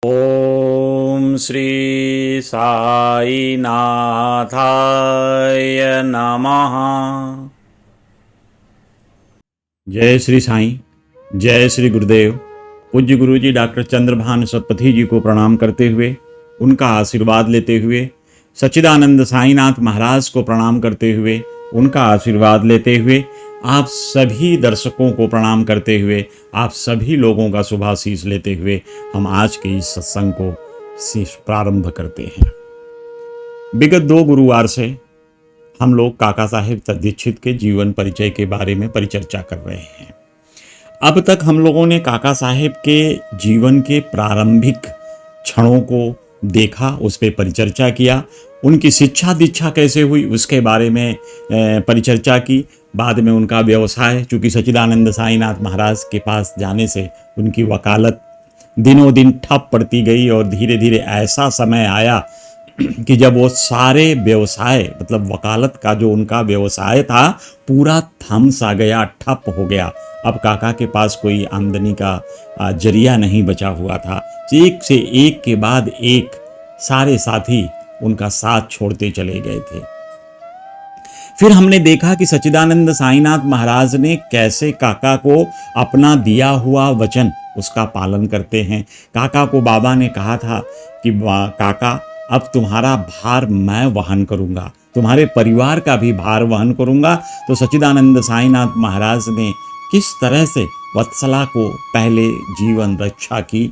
ओम श्री साई नाथाय नमः। जय श्री साईं, जय श्री गुरुदेव। पूज्य गुरु जी डॉक्टर चंद्रभान सतपथी जी को प्रणाम करते हुए, उनका आशीर्वाद लेते हुए, सच्चिदानंद साईनाथ महाराज को प्रणाम करते हुए, उनका आशीर्वाद लेते हुए, आप सभी दर्शकों को प्रणाम करते हुए, आप सभी लोगों का शुभाशीष लेते हुए हम आज के इस सत्संग को प्रारंभ करते हैं। विगत 2 गुरुवार से हम लोग काका साहेब दीक्षित के जीवन परिचय के बारे में परिचर्चा कर रहे हैं। अब तक हम लोगों ने काका साहेब के जीवन के प्रारंभिक क्षणों को देखा, उस पर परिचर्चा किया, उनकी शिक्षा दीक्षा कैसे हुई उसके बारे में परिचर्चा की। बाद में उनका व्यवसाय, चूँकि सच्चिदानंद साईनाथ महाराज के पास जाने से उनकी वकालत दिनों दिन ठप पड़ती गई और धीरे धीरे ऐसा समय आया कि जब वो सारे व्यवसाय, मतलब वकालत का जो उनका व्यवसाय था, पूरा थम सा गया, ठप हो गया। अब काका के पास कोई आमदनी का जरिया नहीं बचा हुआ था। एक से एक के बाद एक सारे साथी उनका साथ छोड़ते चले गए थे। फिर हमने देखा कि सच्चिदानंद साईनाथ महाराज ने कैसे काका को अपना दिया हुआ वचन, उसका पालन करते हैं। काका को बाबा ने कहा था कि काका, अब तुम्हारा भार मैं वहन करूंगा, तुम्हारे परिवार का भी भार वहन करूंगा। तो सच्चिदानंद साईनाथ महाराज ने किस तरह से वत्सला को पहले जीवन रक्षा की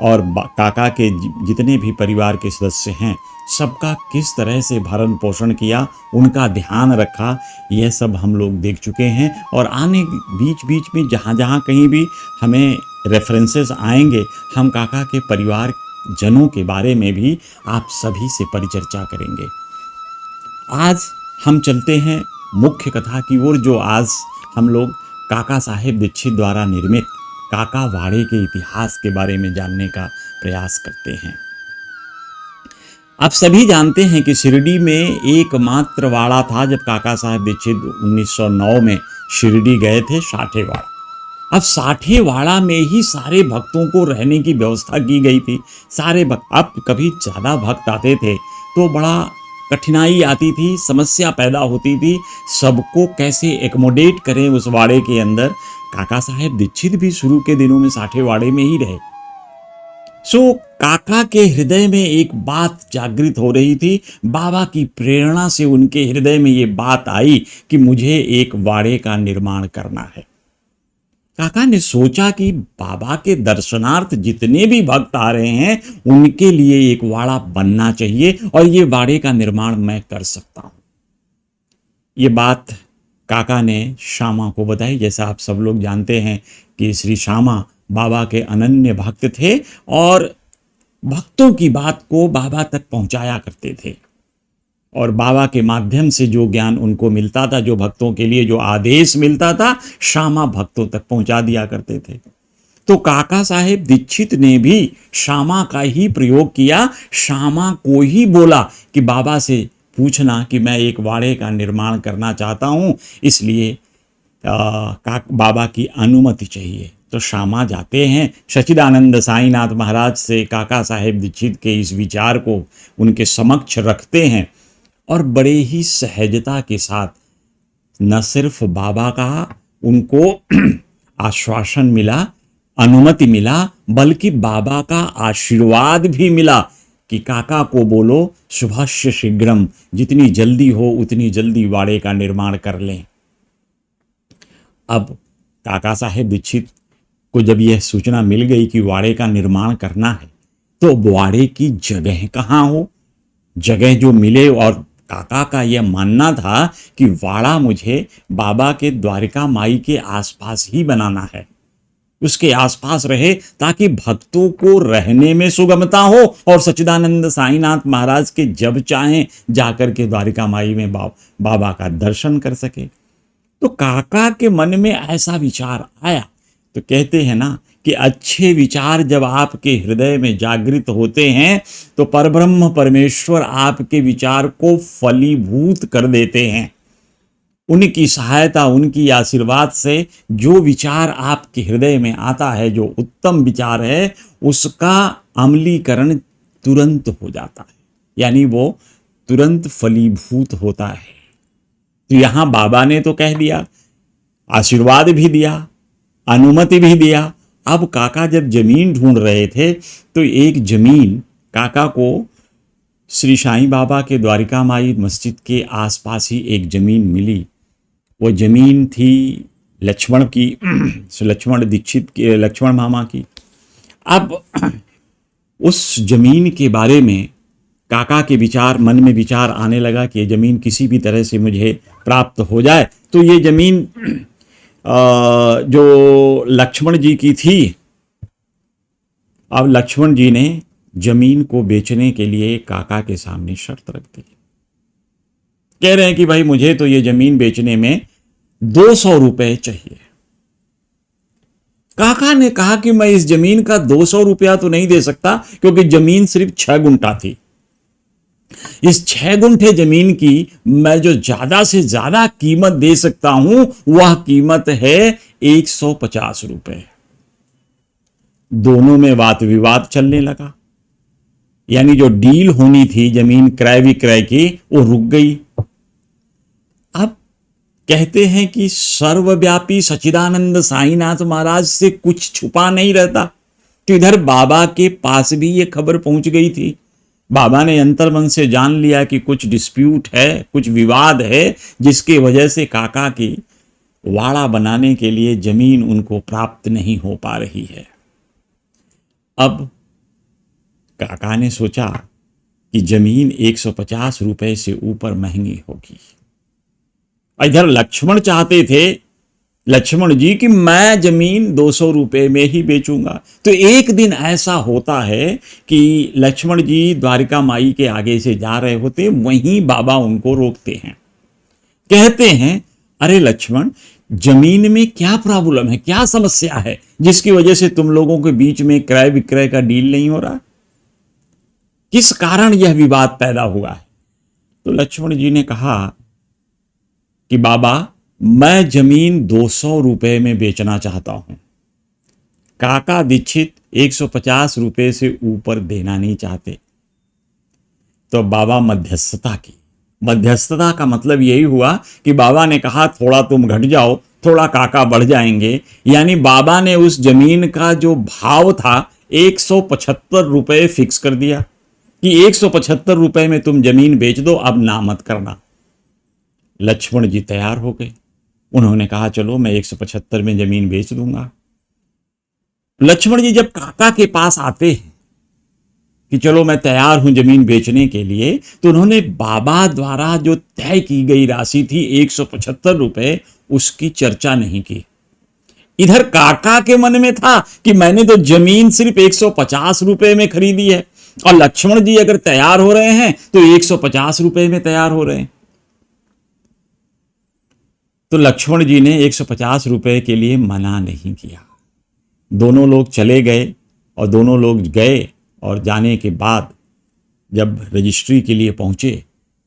और काका के जितने भी परिवार के सदस्य हैं सबका किस तरह से भरण पोषण किया, उनका ध्यान रखा, यह सब हम लोग देख चुके हैं। और आने बीच बीच में जहाँ जहाँ कहीं भी हमें रेफरेंसेस आएंगे, हम काका के परिवार जनों के बारे में भी आप सभी से परिचर्चा करेंगे। आज हम चलते हैं मुख्य कथा की ओर, जो आज हम लोग काका साहेब दीक्षित द्वारा निर्मित काका वाड़े के इतिहास के बारे में जानने का प्रयास करते हैं। आप सभी जानते हैं कि शिरडी में एकमात्र वाड़ा था जब काका साहेब दीक्षित 1909 में शिरडी गए थे, साठेवाड़ा। अब साठेवाड़ा में ही सारे भक्तों को रहने की व्यवस्था की गई थी। सारे भक्त, अब कभी ज़्यादा भक्त आते थे तो बड़ा कठिनाई आती थी, समस्या पैदा होती थी, सबको कैसे एकोमोडेट करें उस वाड़े के अंदर। काका साहेब दीक्षित भी शुरू के दिनों में साठेवाड़े में ही रहे। काका के हृदय में एक बात जागृत हो रही थी। बाबा की प्रेरणा से उनके हृदय में ये बात आई कि मुझे एक वाड़े का निर्माण करना है। काका ने सोचा कि बाबा के दर्शनार्थ जितने भी भक्त आ रहे हैं उनके लिए एक वाड़ा बनना चाहिए और ये वाड़े का निर्माण मैं कर सकता हूं। ये बात काका ने श्यामा को बताई। जैसा आप सब लोग जानते हैं कि श्री श्यामा बाबा के अनन्य भक्त थे और भक्तों की बात को बाबा तक पहुंचाया करते थे, और बाबा के माध्यम से जो ज्ञान उनको मिलता था, जो भक्तों के लिए जो आदेश मिलता था, श्यामा भक्तों तक पहुंचा दिया करते थे। तो काका साहेब दीक्षित ने भी श्यामा का ही प्रयोग किया। श्यामा को ही बोला कि बाबा से पूछना कि मैं एक वाड़े का निर्माण करना चाहता हूं, इसलिए बाबा की अनुमति चाहिए। तो श्यामा जाते हैं, सच्चिदानंद साईनाथ महाराज से काका साहेब दीक्षित के इस विचार को उनके समक्ष रखते हैं और बड़े ही सहजता के साथ न सिर्फ बाबा का उनको आश्वासन मिला, अनुमति मिला, बल्कि बाबा का आशीर्वाद भी मिला कि काका को बोलो शुभस्य शीघ्रम, जितनी जल्दी हो उतनी जल्दी वाड़े का निर्माण कर लें। अब काका साहेब दीक्षित को जब यह सूचना मिल गई कि वाड़े का निर्माण करना है, तो वाड़े की जगह कहाँ हो, जगह जो मिले। और काका का यह मानना था कि वाड़ा मुझे बाबा के द्वारिका माई के आसपास ही बनाना है, उसके आसपास रहे ताकि भक्तों को रहने में सुगमता हो और सच्चिदानंद साईनाथ महाराज के जब चाहें जाकर के द्वारिका माई में बाबा का दर्शन कर सके। तो काका के मन में ऐसा विचार आया। तो कहते हैं ना कि अच्छे विचार जब आपके हृदय में जागृत होते हैं तो परब्रह्म परमेश्वर आपके विचार को फलीभूत कर देते हैं। उनकी सहायता, उनकी आशीर्वाद से जो विचार आपके हृदय में आता है, जो उत्तम विचार है, उसका अम्लीकरण तुरंत हो जाता है, यानी वो तुरंत फलीभूत होता है। तो यहां बाबा ने तो कह दिया, आशीर्वाद भी दिया, अनुमति भी दिया। अब काका जब जमीन ढूंढ रहे थे तो एक जमीन काका को श्री साईं बाबा के द्वारिका माई मस्जिद के आसपास ही एक जमीन मिली। वो जमीन थी लक्ष्मण की, लक्ष्मण दीक्षित की, लक्ष्मण मामा की। अब उस जमीन के बारे में काका के मन में विचार आने लगा कि ये जमीन किसी भी तरह से मुझे प्राप्त हो जाए। तो ये जमीन जो लक्ष्मण जी की थी, अब लक्ष्मण जी ने जमीन को बेचने के लिए काका के सामने शर्त रख दी। कह रहे हैं कि भाई मुझे तो ये जमीन बेचने में 200 रुपए चाहिए। काका ने कहा कि मैं इस जमीन का 200 रुपया तो नहीं दे सकता, क्योंकि जमीन सिर्फ 6 गुंठा थी। इस 6 गुंठे जमीन की मैं जो ज्यादा से ज्यादा कीमत दे सकता हूं वह कीमत है 150 रुपए। दोनों में वाद विवाद चलने लगा, यानी जो डील होनी थी जमीन क्रय विक्रय की वो रुक गई। अब कहते हैं कि सर्वव्यापी सच्चिदानंद साईनाथ महाराज से कुछ छुपा नहीं रहता। तो इधर बाबा के पास भी ये खबर पहुंच गई थी। बाबा ने अंतर्मन से जान लिया कि कुछ डिस्प्यूट है, कुछ विवाद है, जिसकी वजह से काका की वाड़ा बनाने के लिए जमीन उनको प्राप्त नहीं हो पा रही है। अब काका ने सोचा कि जमीन 150 रुपए से ऊपर महंगी होगी। इधर लक्ष्मण चाहते थे, लक्ष्मण जी, कि मैं जमीन 200 रुपए में ही बेचूंगा। तो एक दिन ऐसा होता है कि लक्ष्मण जी द्वारिका माई के आगे से जा रहे होते, वहीं बाबा उनको रोकते हैं। कहते हैं, अरे लक्ष्मण, जमीन में क्या प्रॉब्लम है, क्या समस्या है जिसकी वजह से तुम लोगों के बीच में क्रय विक्रय का डील नहीं हो रहा? किस कारण यह विवाद पैदा हुआ है? तो लक्ष्मण जी ने कहा कि बाबा, मैं जमीन 200 रुपए में बेचना चाहता हूं। काका दीक्षित 150 रुपए से ऊपर देना नहीं चाहते। तो बाबा मध्यस्थता की। मध्यस्थता का मतलब यही हुआ कि बाबा ने कहा थोड़ा तुम घट जाओ, थोड़ा काका बढ़ जाएंगे। यानी बाबा ने उस जमीन का जो भाव था 175 रुपए फिक्स कर दिया कि 175 रुपए में तुम जमीन बेच दो, अब ना मत करना। लक्ष्मण जी तैयार हो गए। उन्होंने कहा चलो मैं 175 में जमीन बेच दूंगा। लक्ष्मण जी जब काका के पास आते हैं कि चलो मैं तैयार हूं जमीन बेचने के लिए, तो उन्होंने बाबा द्वारा जो तय की गई राशि थी 175 रुपए, उसकी चर्चा नहीं की। इधर काका के मन में था कि मैंने तो जमीन सिर्फ 150 रुपए में खरीदी है, और लक्ष्मण जी अगर तैयार हो रहे हैं तो 150 रुपए में तैयार हो रहे हैं। तो लक्ष्मण जी ने 150 रुपए के लिए मना नहीं किया। दोनों लोग चले गए, और दोनों लोग गए, और जाने के बाद जब रजिस्ट्री के लिए पहुंचे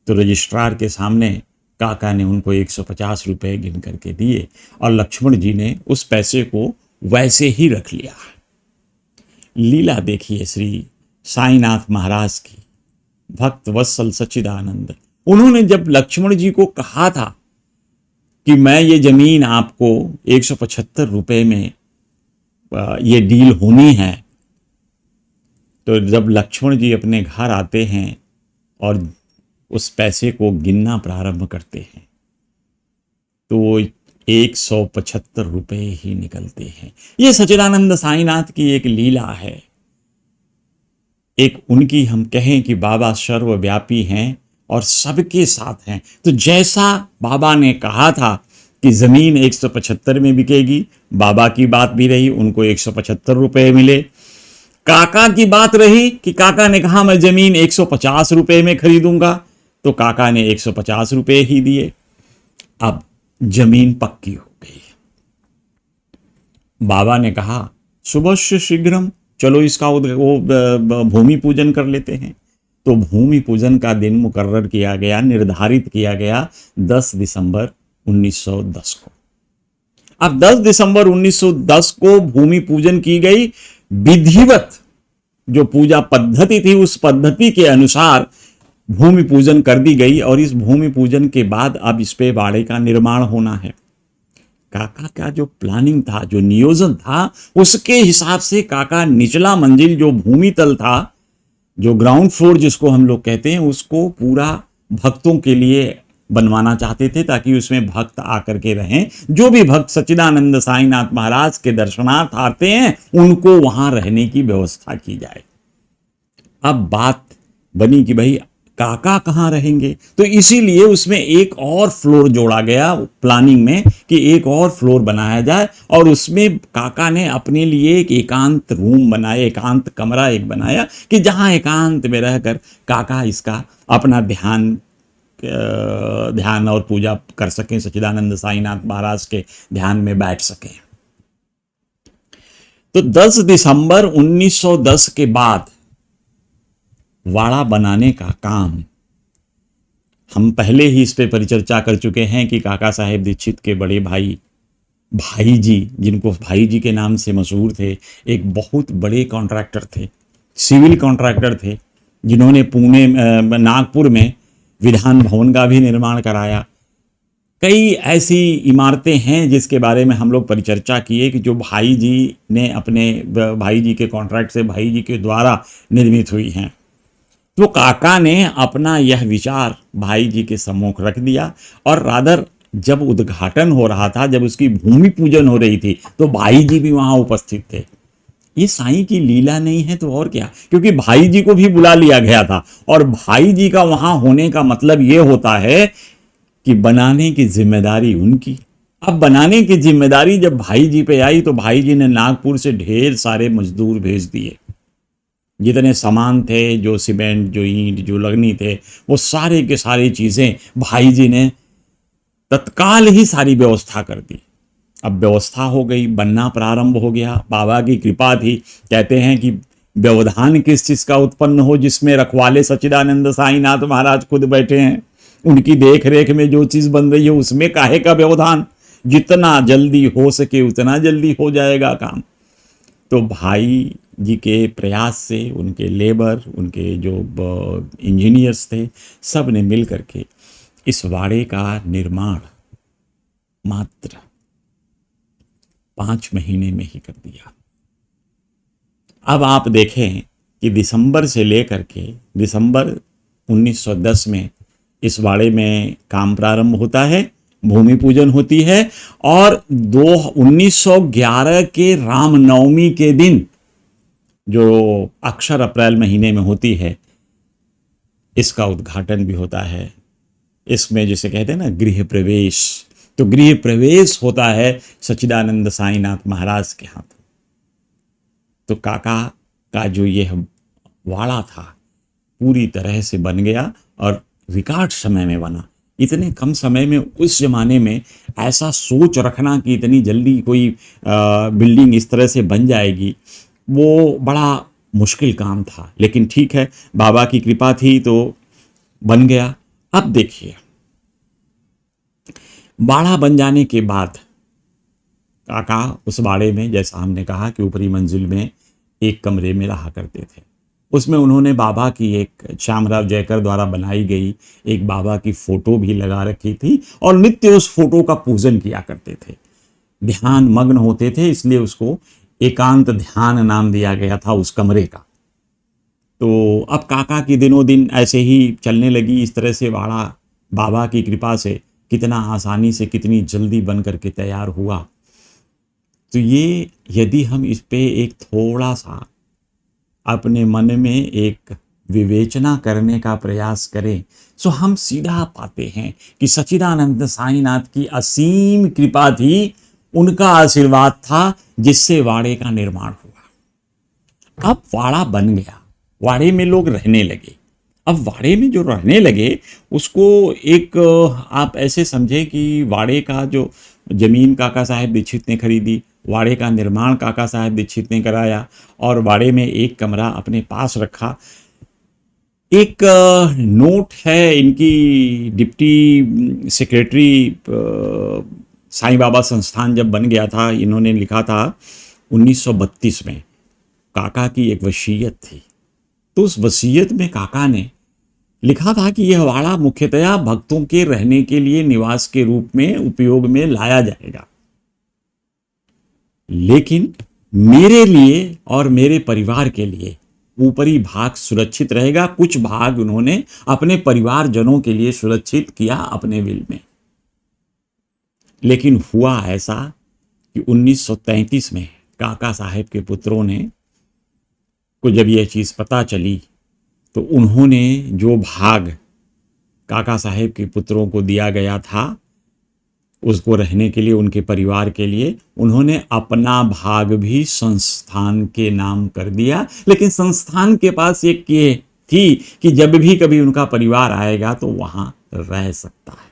तो रजिस्ट्रार के सामने काका ने उनको 150 रुपए गिन करके दिए, और लक्ष्मण जी ने उस पैसे को वैसे ही रख लिया। लीला देखिए श्री साईनाथ महाराज की, भक्त वत्सल सच्चिदानंद। उन्होंने जब लक्ष्मण जी को कहा था कि मैं ये जमीन आपको 175 रुपए में ये डील होनी है, तो जब लक्ष्मण जी अपने घर आते हैं और उस पैसे को गिनना प्रारंभ करते हैं तो 175 रुपए ही निकलते हैं। ये सच्चिदानंद साईनाथ की एक लीला है। एक उनकी हम कहें कि बाबा सर्वव्यापी हैं और सबके साथ हैं। तो जैसा बाबा ने कहा था कि जमीन 175 में बिकेगी, बाबा की बात भी रही, उनको 175 रुपए मिले। काका की बात रही कि काका ने कहा मैं जमीन 150 रुपए में खरीदूंगा, तो काका ने 150 रुपए ही दिए। अब जमीन पक्की हो गई। बाबा ने कहा सुबह से शीघ्रम, चलो इसका वो भूमि पूजन कर लेते हैं। तो भूमि पूजन का दिन मुकर्रर किया गया, निर्धारित किया गया 10 दिसंबर 1910 को। अब 10 दिसंबर 1910 को भूमि पूजन की गई विधिवत। जो पूजा पद्धति थी उस पद्धति के अनुसार भूमि पूजन कर दी गई और इस भूमि पूजन के बाद अब इस पे बाड़े का निर्माण होना है। काका का जो प्लानिंग था, जो नियोजन था, उसके हिसाब से काका निचला मंजिल जो भूमि तल था, जो ग्राउंड फ्लोर जिसको हम लोग कहते हैं, उसको पूरा भक्तों के लिए बनवाना चाहते थे ताकि उसमें भक्त आकर के रहें। जो भी भक्त सच्चिदानंद साईनाथ महाराज के दर्शनार्थ आते हैं उनको वहां रहने की व्यवस्था की जाए। अब बात बनी कि भाई काका कहाँ रहेंगे, तो इसीलिए उसमें एक और फ्लोर जोड़ा गया प्लानिंग में कि एक और फ्लोर बनाया जाए और उसमें काका ने अपने लिए एक एकांत रूम बनाया, एकांत कमरा एक बनाया कि जहां एकांत में रहकर काका इसका अपना ध्यान और पूजा कर सकें, सच्चिदानंद साईनाथ महाराज के ध्यान में बैठ सकें। तो 10 दिसंबर 1910 के बाद वाड़ा बनाने का काम, हम पहले ही इस पे परिचर्चा कर चुके हैं कि काका साहेब दीक्षित के बड़े भाई भाई जी, जिनको भाई जी के नाम से मशहूर थे, एक बहुत बड़े कॉन्ट्रैक्टर थे, सिविल कॉन्ट्रैक्टर थे, जिन्होंने पुणे नागपुर में विधान भवन का भी निर्माण कराया। कई ऐसी इमारतें हैं जिसके बारे में हम लोग परिचर्चा किए कि जो भाई जी ने अपने भाई जी के कॉन्ट्रैक्ट से भाई जी के द्वारा निर्मित हुई हैं। तो काका ने अपना यह विचार भाई जी के सम्मुख रख दिया और रादर जब उद्घाटन हो रहा था, जब उसकी भूमि पूजन हो रही थी, तो भाई जी भी वहां उपस्थित थे। ये साईं की लीला नहीं है तो और क्या, क्योंकि भाई जी को भी बुला लिया गया था और भाई जी का वहां होने का मतलब ये होता है कि बनाने की जिम्मेदारी उनकी। अब बनाने की जिम्मेदारी जब भाई जी पे आई तो भाई जी ने नागपुर से ढेर सारे मजदूर भेज दिए। जितने सामान थे, जो सीमेंट, जो ईंट, जो लगनी थे, वो सारे के सारी चीजें भाई जी ने तत्काल ही सारी व्यवस्था कर दी। अब व्यवस्था हो गई, बनना प्रारंभ हो गया। बाबा की कृपा थी। कहते हैं कि व्यवधान किस चीज का उत्पन्न हो जिसमें रखवाले सच्चिदानंद साईनाथ महाराज खुद बैठे हैं, उनकी देख रेख में जो चीज बन रही है उसमें काहे का व्यवधान, जितना जल्दी हो सके उतना जल्दी हो जाएगा काम। तो भाई जी के प्रयास से उनके लेबर, उनके जो इंजीनियर्स थे, सब ने मिल करके इस वाड़े का निर्माण मात्र 5 महीने में ही कर दिया। अब आप देखें कि दिसंबर से लेकर के दिसंबर 1910 में इस वाड़े में काम प्रारंभ होता है, भूमि पूजन होती है और 1911 के रामनवमी के दिन, जो अक्षर अप्रैल महीने में होती है, इसका उद्घाटन भी होता है। इसमें जिसे कहते हैं ना गृह प्रवेश, तो गृह प्रवेश होता है सच्चिदानंद साईनाथ महाराज के हाथ। तो काका का जो यह वाड़ा था पूरी तरह से बन गया और रिकॉर्ड समय में बना। इतने कम समय में उस जमाने में ऐसा सोच रखना कि इतनी जल्दी कोई बिल्डिंग इस तरह से बन जाएगी, वो बड़ा मुश्किल काम था। लेकिन ठीक है, बाबा की कृपा थी तो बन गया। अब देखिए, बाड़ा बन जाने के बाद काका उस बाड़े में, जैसा हमने कहा कि ऊपरी मंजिल में एक कमरे में रहा करते थे। उसमें उन्होंने बाबा की एक श्यामराव जयकर द्वारा बनाई गई एक बाबा की फोटो भी लगा रखी थी और नित्य उस फोटो का पूजन किया करते थे, ध्यान मग्न होते थे, इसलिए उसको एकांत ध्यान नाम दिया गया था उस कमरे का। तो अब काका की दिनों दिन ऐसे ही चलने लगी। इस तरह से वाड़ा बाबा की कृपा से कितना आसानी से, कितनी जल्दी बन करके तैयार हुआ। तो ये यदि हम इस पे एक थोड़ा सा अपने मन में एक विवेचना करने का प्रयास करें तो हम सीधा पाते हैं कि सच्चिदानंद साईनाथ की असीम कृपा थी, उनका आशीर्वाद था, जिससे वाड़े का निर्माण हुआ। अब वाड़ा बन गया, वाड़े में लोग रहने लगे। अब वाड़े में जो रहने लगे उसको एक आप ऐसे समझे कि वाड़े का जो जमीन काका साहेब दीक्षित ने खरीदी, वाड़े का निर्माण काका साहेब दीक्षित ने कराया और वाड़े में एक कमरा अपने पास रखा। एक नोट है इनकी डिप्टी सेक्रेटरी साईं बाबा संस्थान जब बन गया था, इन्होंने लिखा था 1932 में काका की एक वसीयत थी। तो उस वसीयत में काका ने लिखा था कि यह वाड़ा मुख्यतया भक्तों के रहने के लिए निवास के रूप में उपयोग में लाया जाएगा, लेकिन मेरे लिए और मेरे परिवार के लिए ऊपरी भाग सुरक्षित रहेगा। कुछ भाग उन्होंने अपने परिवारजनों के लिए सुरक्षित किया अपने विल में। लेकिन हुआ ऐसा कि 1933 में काका साहेब के पुत्रों ने को जब यह चीज़ पता चली तो उन्होंने जो भाग काका साहेब के पुत्रों को दिया गया था उसको रहने के लिए, उनके परिवार के लिए, उन्होंने अपना भाग भी संस्थान के नाम कर दिया। लेकिन संस्थान के पास एक ये थी कि जब भी कभी उनका परिवार आएगा तो वहां रह सकता है।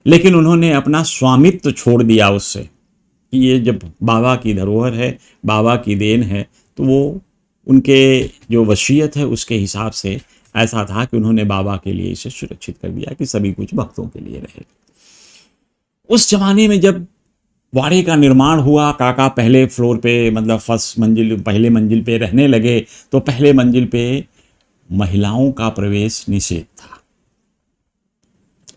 लेकिन उन्होंने अपना स्वामित्व छोड़ दिया उससे कि ये जब बाबा की धरोहर है, बाबा की देन है, तो वो उनके जो वसीयत है उसके हिसाब से ऐसा था कि उन्होंने बाबा के लिए इसे सुरक्षित कर दिया कि सभी कुछ भक्तों के लिए रहे। उस जमाने में जब वाड़े का निर्माण हुआ, काका पहले फ्लोर पे, मतलब फर्स्ट मंजिल, पहले मंजिल पे रहने लगे, तो पहले मंजिल पे महिलाओं का प्रवेश निषेध था।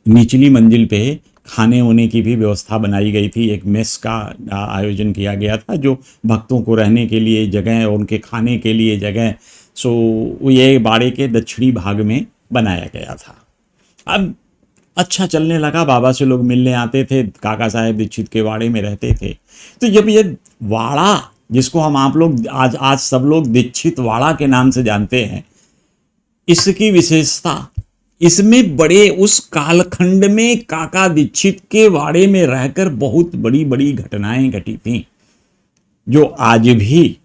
निचली मंजिल पे खाने होने की भी व्यवस्था बनाई गई थी। एक मेस का आयोजन किया गया था जो भक्तों को रहने के लिए जगह और उनके खाने के लिए जगह, सो ये बाड़े के दक्षिणी भाग में बनाया गया था। अब अच्छा चलने लगा, बाबा से लोग मिलने आते थे, काका साहेब दीक्षित के वाड़े में रहते थे। तो जब ये वाड़ा, जिसको हम आप लोग आज सब लोग दीक्षित वाड़ा के नाम से जानते हैं, इसकी विशेषता, इसमें बड़े उस कालखंड में काका दीक्षित के वाड़े में रहकर बहुत बड़ी बड़ी घटनाएं घटी थीं, जो आज भी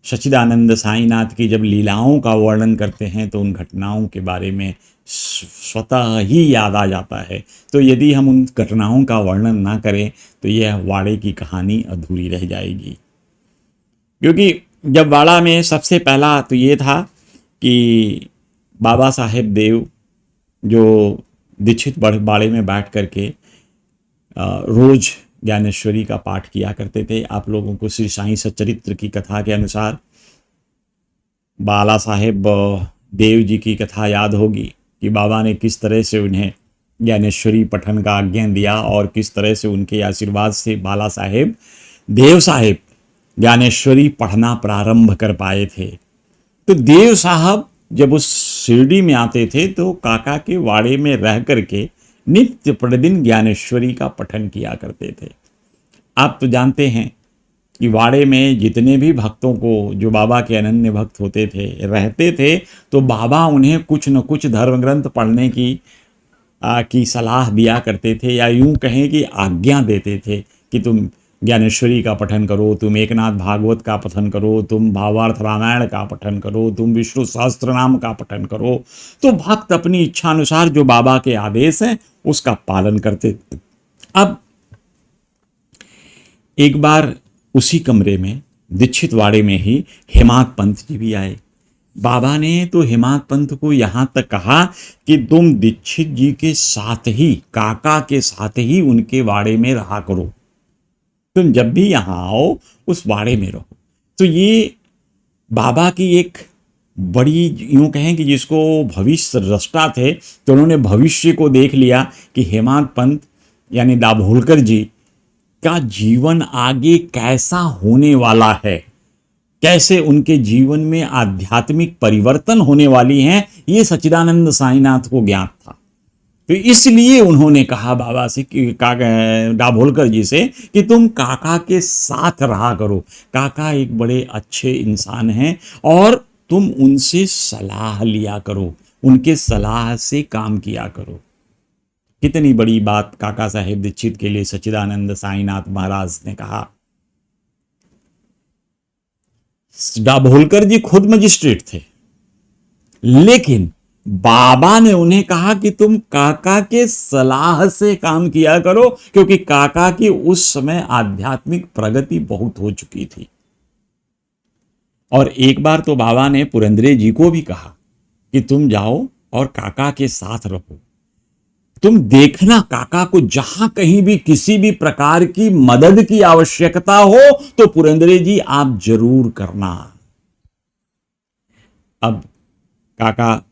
सच्चिदानंद साईनाथ की जब लीलाओं का वर्णन करते हैं तो उन घटनाओं के बारे में स्वतः ही याद आ जाता है। तो यदि हम उन घटनाओं का वर्णन ना करें तो यह वाड़े की कहानी अधूरी रह जाएगी। क्योंकि जब वाड़ा में सबसे पहला तो ये था कि बाबा साहेब देव जो दीक्षित बाड़े में बैठ करके रोज ज्ञानेश्वरी का पाठ किया करते थे। आप लोगों को श्री साईं सच्चरित्र की कथा के अनुसार बाला साहेब देव जी की कथा याद होगी कि बाबा ने किस तरह से उन्हें ज्ञानेश्वरी पठन का आज्ञा दिया और किस तरह से उनके आशीर्वाद से बाला साहेब देव साहेब ज्ञानेश्वरी पढ़ना प्रारंभ कर पाए थे। तो देव साहब जब उस शिरडी में आते थे तो काका के वाड़े में रह करके नित्य प्रतिदिन ज्ञानेश्वरी का पठन किया करते थे। आप तो जानते हैं कि वाड़े में जितने भी भक्तों को, जो बाबा के अनन्य भक्त होते थे, रहते थे, तो बाबा उन्हें कुछ न कुछ धर्म ग्रंथ पढ़ने की सलाह दिया करते थे, या यूं कहें कि आज्ञा देते थे कि तुम ज्ञानेश्वरी का पठन करो, तुम एकनाथ भागवत का पठन करो, तुम भावार्थ रामायण का पठन करो, तुम विष्णु सहस्त्रनाम का पठन करो। तो भक्त अपनी इच्छा अनुसार जो बाबा के आदेश हैं उसका पालन करते। अब एक बार उसी कमरे में दीक्षित वाड़े में ही हेमाद पंत जी भी आए। बाबा ने तो हेमाद पंत को यहां तक कहा कि तुम दीक्षित जी के साथ ही, काका के साथ ही उनके वाड़े में रहा करो, तुम जब भी यहां आओ उस वाड़े में रहो। तो ये बाबा की एक बड़ी, यूं कहें कि जिसको भविष्य दृष्टा थे, तो उन्होंने भविष्य को देख लिया कि हेमाद पंत यानी दाभोलकर जी का जीवन आगे कैसा होने वाला है, कैसे उनके जीवन में आध्यात्मिक परिवर्तन होने वाली हैं, ये सच्चिदानंद साईनाथ को ज्ञात था। तो इसलिए उन्होंने कहा बाबा से कि दाभोलकर जी से कि तुम काका के साथ रहा करो, काका एक बड़े अच्छे इंसान हैं और तुम उनसे सलाह लिया करो, उनके सलाह से काम किया करो। कितनी बड़ी बात काका साहेब दीक्षित के लिए सच्चिदानंद साईनाथ महाराज ने कहा। दाभोलकर जी खुद मजिस्ट्रेट थे, लेकिन बाबा ने उन्हें कहा कि तुम काका के सलाह से काम किया करो, क्योंकि काका की उस समय आध्यात्मिक प्रगति बहुत हो चुकी थी। और एक बार तो बाबा ने पुरंदरे जी को भी कहा कि तुम जाओ और काका के साथ रहो। तुम देखना काका को जहां कहीं भी किसी भी प्रकार की मदद की आवश्यकता हो तो पुरंदरे जी आप जरूर करना। अब काका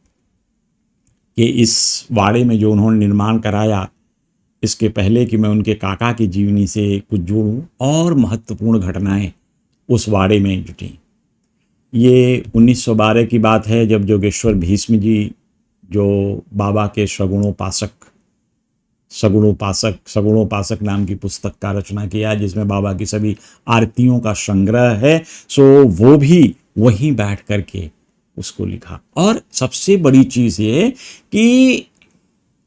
के इस वाड़े में जो उन्होंने निर्माण कराया, इसके पहले कि मैं उनके काका की जीवनी से कुछ जोड़ूं, और महत्वपूर्ण घटनाएं उस वाड़े में जुटी। ये 1912 की बात है, जब जोगेश्वर भीष्म जी, जो बाबा के सगुणोपासक नाम की पुस्तक का रचना किया, जिसमें बाबा की सभी आरतियों का संग्रह है, सो वो भी वहीं बैठ करके उसको लिखा। और सबसे बड़ी चीज़ ये कि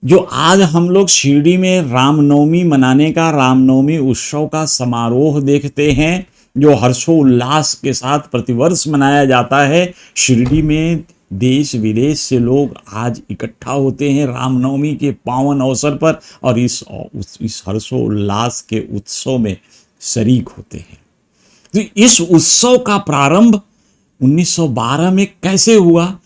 जो आज हम लोग शिरडी में रामनवमी मनाने का, रामनवमी उत्सव का समारोह देखते हैं, जो हर्षोल्लास के साथ प्रतिवर्ष मनाया जाता है, शिरडी में देश विदेश से लोग आज इकट्ठा होते हैं रामनवमी के पावन अवसर पर, और इस हर्षोल्लास के उत्सव में शरीक होते हैं। तो इस उत्सव का प्रारंभ 1912 में कैसे हुआ?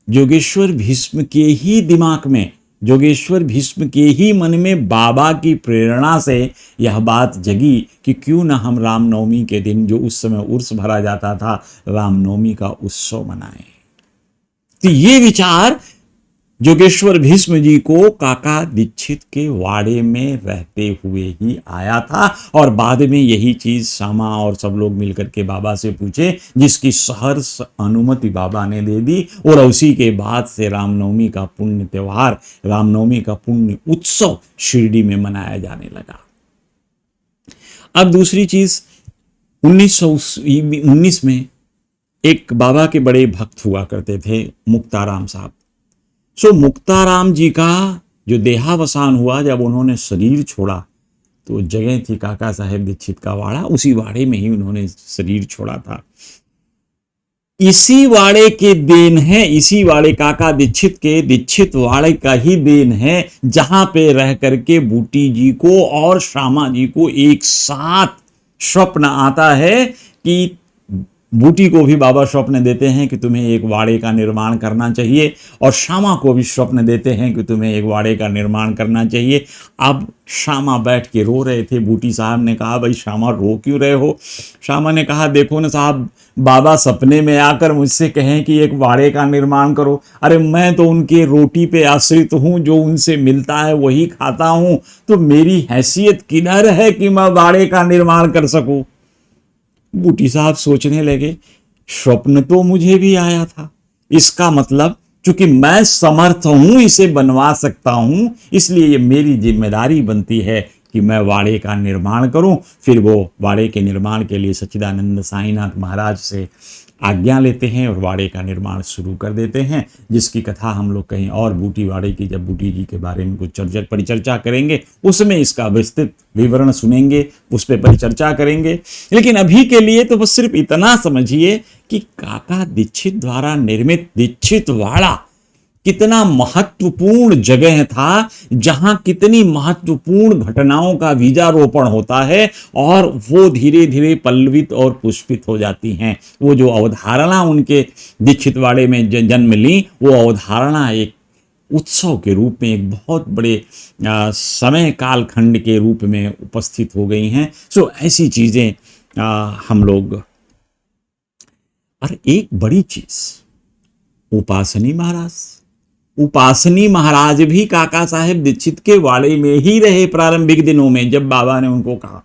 जोगेश्वर भीष्म के ही दिमाग में, जोगेश्वर भीष्म के ही मन में बाबा की प्रेरणा से यह बात जगी कि क्यों ना हम रामनवमी के दिन, जो उस समय उर्स भरा जाता था, रामनवमी का उत्सव मनाएं। तो ये विचार जोगेश्वर भीष्म जी को काका दीक्षित के वाड़े में रहते हुए ही आया था, और बाद में यही चीज श्यामा और सब लोग मिलकर के बाबा से पूछे, जिसकी सहर्ष अनुमति बाबा ने दे दी, और उसी के बाद से रामनवमी का पुण्य त्योहार, रामनवमी का पुण्य उत्सव शिरडी में मनाया जाने लगा। अब दूसरी चीज, 1919 में एक बाबा के बड़े भक्त हुआ करते थे, मुक्ताराम साहब। सो मुक्ताराम जी का जो देहावसान हुआ, जब उन्होंने शरीर छोड़ा, तो जगह थी काका साहेब दीक्षित का वाड़ा, उसी वाड़े में ही उन्होंने शरीर छोड़ा था। इसी वाड़े के देन है, इसी वाड़े काका दीक्षित के दीक्षित वाड़े का ही देन है, जहां पे रह करके बूटी जी को और श्यामा जी को एक साथ स्वप्न आता है कि बूटी को भी बाबा स्वप्न देते हैं कि तुम्हें एक वाड़े का निर्माण करना चाहिए, और श्यामा को भी स्वप्न देते हैं कि तुम्हें एक वाड़े का निर्माण करना चाहिए। अब श्यामा बैठ के रो रहे थे। बूटी साहब ने कहा, भाई श्यामा रो क्यों रहे हो? श्यामा ने कहा, देखो ना साहब, बाबा सपने में आकर मुझसे कहें कि एक वाड़े का निर्माण करो, अरे मैं तो उनके रोटी पे आश्रित हूँ, जो उनसे मिलता है वही खाता हूँ, तो मेरी हैसियत किधर है कि मैं वाड़े का निर्माण कर सकूँ? बूटी साहब सोचने लगे, स्वप्न तो मुझे भी आया था, इसका मतलब चूंकि मैं समर्थ हूं इसे बनवा सकता हूं, इसलिए ये मेरी जिम्मेदारी बनती है कि मैं वाड़े का निर्माण करूं। फिर वो वाड़े के निर्माण के लिए सच्चिदानंद साईनाथ महाराज से आज्ञा लेते हैं और वाड़े का निर्माण शुरू कर देते हैं, जिसकी कथा हम लोग कहीं और बूटी वाड़े की, जब बूटी जी के बारे में कुछ परिचर्चा करेंगे, उसमें इसका विस्तृत विवरण सुनेंगे, उस पर परिचर्चा करेंगे। लेकिन अभी के लिए तो बस सिर्फ इतना समझिए कि काका दीक्षित द्वारा निर्मित दीक्षित वाड़ा कितना महत्वपूर्ण जगह था, जहां कितनी महत्वपूर्ण घटनाओं का बीजारोपण होता है, और वो धीरे धीरे पल्लवित और पुष्पित हो जाती हैं। वो जो अवधारणा उनके दीक्षितवाड़े में जन्म ली, वो अवधारणा एक उत्सव के रूप में, एक बहुत बड़े समय काल खंड के रूप में उपस्थित हो गई हैं। सो ऐसी चीजें हम लोग। और एक बड़ी चीज, उपासनी महाराज भी काका साहेब दीक्षित के वाड़े में ही रहे प्रारंभिक दिनों में। जब बाबा ने उनको कहा,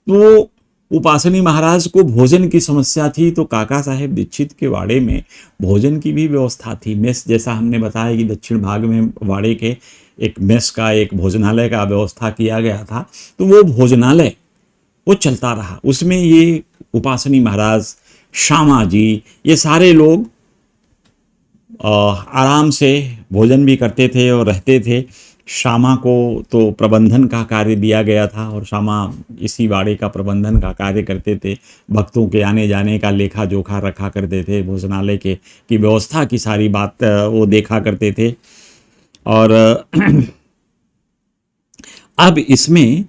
तो उपासनी महाराज को भोजन की समस्या थी, तो काका साहेब दीक्षित के वाड़े में भोजन की भी व्यवस्था थी। मेस, जैसा हमने बताया कि दक्षिण भाग में वाड़े के एक मेस का, एक भोजनालय का व्यवस्था किया गया था, तो वो भोजनालय वो चलता रहा। उसमें ये उपासनी महाराज, श्यामा जी, ये सारे लोग आराम से भोजन भी करते थे और रहते थे। श्यामा को तो प्रबंधन का कार्य दिया गया था, और श्यामा इसी वाड़े का प्रबंधन का कार्य करते थे। भक्तों के आने जाने का लेखा जोखा रखा करते थे, भोजनालय के की व्यवस्था की सारी बात वो देखा करते थे। और अब इसमें